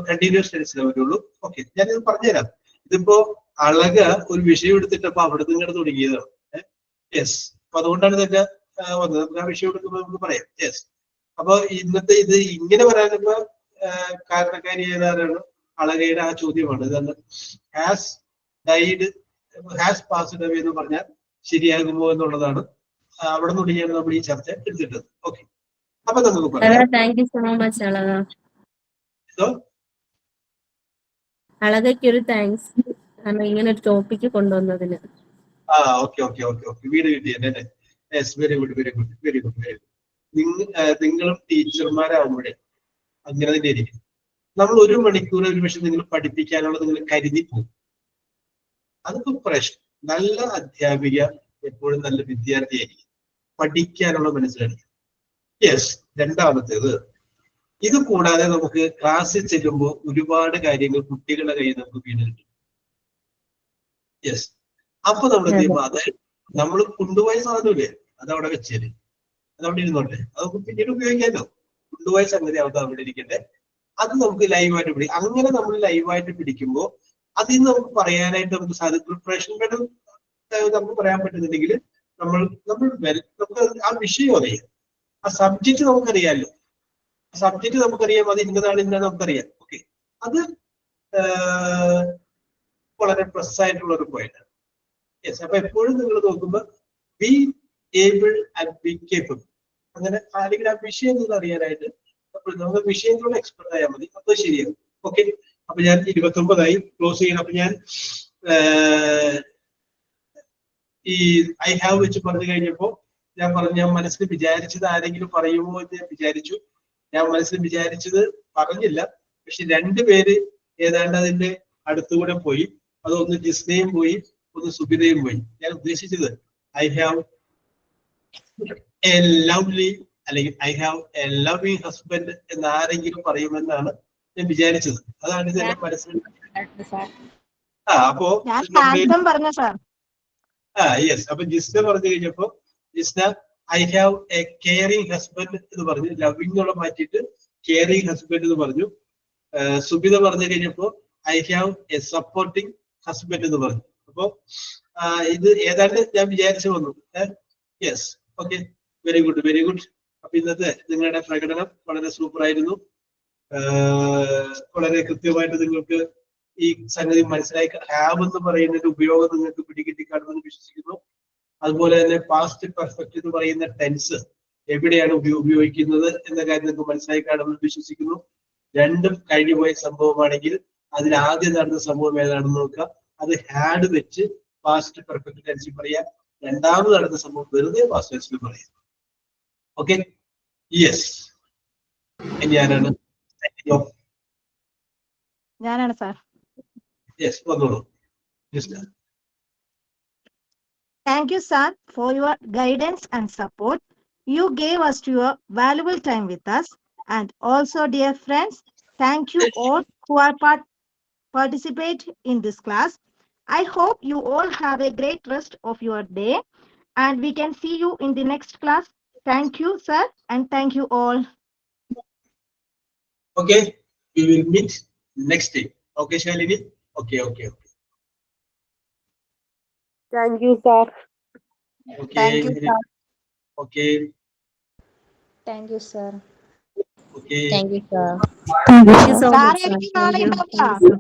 കണ്ടിന്യൂസ് ടെൻസിലേ വരുള്ളൂ. ഓക്കെ, ഞാനിത് പറഞ്ഞുതരാം. ഇതിപ്പോ അളക ഒരു വിഷയം എടുത്തിട്ടപ്പോ അവിടെ നിന്ന് ഇങ്ങോട്ട് തുടങ്ങിയതാണ്. യെസ്, അപ്പൊ അതുകൊണ്ടാണ് ഇതൊക്കെ വന്നത്. നമുക്ക് ആ വിഷയം എടുക്കുമ്പോൾ നമുക്ക് പറയാം. യെസ്, അപ്പൊ ഇന്നത്തെ ഇത് ഇങ്ങനെ പറയാനിപ്പോ കാരണക്കാരി ഏതാരാണ്? അളകയുടെ ആ ചോദ്യമാണ്. ഇതാണ് has died, has passed away എന്ന് പറഞ്ഞാൽ ശരിയാകുമോ എന്നുള്ളതാണ്. അവിടെ തുടങ്ങിയാണ് നമ്മൾ ഈ ചർച്ച എടുത്തിട്ടത്. ഓക്കെ, അപ്പൊ നമുക്ക് പറയാം. Thank you so much Alaka. അളകയ്ക്കൊരു താങ്ക്സ്, കാരണം ഇങ്ങനെ ഒരു ടോപ്പിക്ക് കൊണ്ടുവന്നതിന്. ഓക്കെ. വീട് കിട്ടിയല്ലേ? Yes, very good. നിങ്ങളും ടീച്ചർമാരാകുമ്പോഴേ അങ്ങനെ തന്നെ ഇരിക്കും. നമ്മൾ 1 മണിക്കൂർ ഒരു പക്ഷെ നിങ്ങൾ പഠിപ്പിക്കാനുള്ളത് നിങ്ങൾ കരുതി പോകും. അതിപ്പോ പ്രശ്നം. നല്ല അധ്യാപിക എപ്പോഴും നല്ല വിദ്യാർത്ഥിയായിരിക്കും, പഠിക്കാനുള്ള മനസ്സിലായിരിക്കും. യെസ്, രണ്ടാമത്തേത് ഇത് കൂടാതെ നമുക്ക് ക്ലാസ്സിൽ ചെല്ലുമ്പോൾ ഒരുപാട് കാര്യങ്ങൾ കുട്ടികളുടെ കയ്യിൽ നമുക്ക് വീണ് കിട്ടും. യെസ്, അപ്പൊ നമ്മൾ എന്ത് ചെയ്യുമ്പോൾ അത് നമ്മൾ കൊണ്ടുപോയ സാധനമില്ലേ, അതവിടെ വെച്ചേര്, അതവിടെ ഇരുന്നോട്ടെ, അത് നമുക്ക് പിന്നീട് ഉപയോഗിക്കാമല്ലോ. കൊണ്ടുപോയ സംഗതി അവിടെ ഇരിക്കട്ടെ. അത് നമുക്ക് ലൈവായിട്ട് പിടിക്കും. അങ്ങനെ നമ്മൾ ലൈവായിട്ട് പിടിക്കുമ്പോൾ അതിൽ നിന്ന് നമുക്ക് പറയാനായിട്ട് നമുക്ക് സാധിക്കും. പ്രിപ്പറേഷൻ വേണം നമുക്ക് പറയാൻ പറ്റുന്നുണ്ടെങ്കിൽ നമുക്ക് ആ വിഷയം അറിയാം, ആ സബ്ജക്റ്റ് നമുക്കറിയാമല്ലോ. സബ്ജക്റ്റ് നമുക്കറിയാം, അത് ഇന്നതാണ് നമുക്കറിയാം. ഓക്കെ, അത് വളരെ പ്ലസ് ആയിട്ടുള്ള ഒരു പോയിന്റ് ആണ്. യെസ്, അപ്പൊ എപ്പോഴും നിങ്ങൾ നോക്കുമ്പോൾ be able and be capable, അങ്ങനെ അല്ലെങ്കിൽ ആ വിഷയം നിങ്ങൾ അറിയാനായിട്ട് നമുക്ക് വിഷയത്തിലുള്ള എക്സ്പെർട്ട് ആയാൽ മതി, അപ്പൊ ശരിയാകും. ഓക്കെ, അപ്പൊ ഞാൻ 29 ക്ലോസ് ചെയ്യണം. അപ്പൊ ഞാൻ ഈ ഐ ഹാവ് വെച്ച് പറഞ്ഞു കഴിഞ്ഞപ്പോ ഞാൻ മനസ്സിൽ വിചാരിച്ചത് ആരെങ്കിലും പറയുമോ എന്ന് ഞാൻ വിചാരിച്ചു. ഞാൻ മനസ്സിൽ വിചാരിച്ചത് പറഞ്ഞില്ല, പക്ഷെ 2 പേര് ഏതാണ്ട് അതിന്റെ അടുത്തുകൂടെ പോയി. അതൊന്ന് ജിസ്നയും പോയി, ഒന്ന് സുബിതയും പോയി. ഞാൻ ഉദ്ദേശിച്ചത് ഐ ഹാവ് എ ലവ്ലി അല്ലെങ്കിൽ I have A loving husband എന്ന് ആരെങ്കിലും പറയുമെന്നാണ് ഞാൻ വിചാരിച്ചത്. അതാണ് ഇത് എന്റെ മനസ്സിൽ. അപ്പോ യെസ്, അപ്പൊ ജിസ്ന പറഞ്ഞു കഴിഞ്ഞപ്പോ Jisna I have A caring husband എന്ന് പറഞ്ഞു, ലവിങ് എന്നുള്ള മാറ്റിയിട്ട് കെയറിങ് ഹസ്ബൻഡ് എന്ന് പറഞ്ഞു. സുബിത പറഞ്ഞു കഴിഞ്ഞപ്പോ I have A supporting husband എന്ന് പറഞ്ഞു. അപ്പോ ഇത് ഏതാണ്ട് ഞാൻ വിചാരിച്ചു വന്നു. Yes, okay, very good. അപ്പൊ ഇന്നത്തെ നിങ്ങളുടെ പ്രകടനം വളരെ സൂപ്പർ ആയിരുന്നു. വളരെ കൃത്യമായിട്ട് നിങ്ങൾക്ക് ഈ സംഗതി മനസ്സിലായി. ഹാവ് എന്ന് പറയുന്നതിന്റെ ഉപയോഗം നിങ്ങൾക്ക് പിടികിട്ടിക്കാണെന്ന് വിശ്വസിക്കുന്നു. അതുപോലെ തന്നെ പാസ്റ്റ് പെർഫെക്റ്റ് എന്ന് പറയുന്ന ടെൻസ് എവിടെയാണ് ഉപയോഗിക്കുന്നത് എന്ന കാര്യം നിങ്ങൾക്ക് മനസ്സിലായി കാണുമെന്ന് വിശ്വസിക്കുന്നു. രണ്ടും കഴിഞ്ഞുപോയ സംഭവമാണെങ്കിൽ അതിൽ ആദ്യം നടന്ന സംഭവം ഏതാണെന്ന് നോക്കുക. അത് ഹാഡ് വെച്ച് പാസ്റ്റ് പെർഫെക്റ്റ് ടെൻസിൽ പറയാം. രണ്ടാമത് നടന്ന സംഭവം വെറുതെ പാസ്റ്റ് ടെൻസിൽ പറയാം. Okay, yes. ഞാനാണ് സാർ. യെസ്, വന്നോളൂ. Thank you, sir, for your guidance and support. You gave us your valuable time with us. And also, dear friends, thank you all who are participate in this class. I hope you all have a great rest of your day, and we can see you in the next class. Thank you, sir, and thank you all. Okay, we will meet next day. Okay, Shalini? Okay. Thank you, sir. Okay. Thank you, sir. Okay. Thank you, sir. Okay. Thank you, sir. Thank you so Sir, much, sir. എനിക്ക് Thank നാളെ you. ഉണ്ടാവില്ല. Thank you, sir.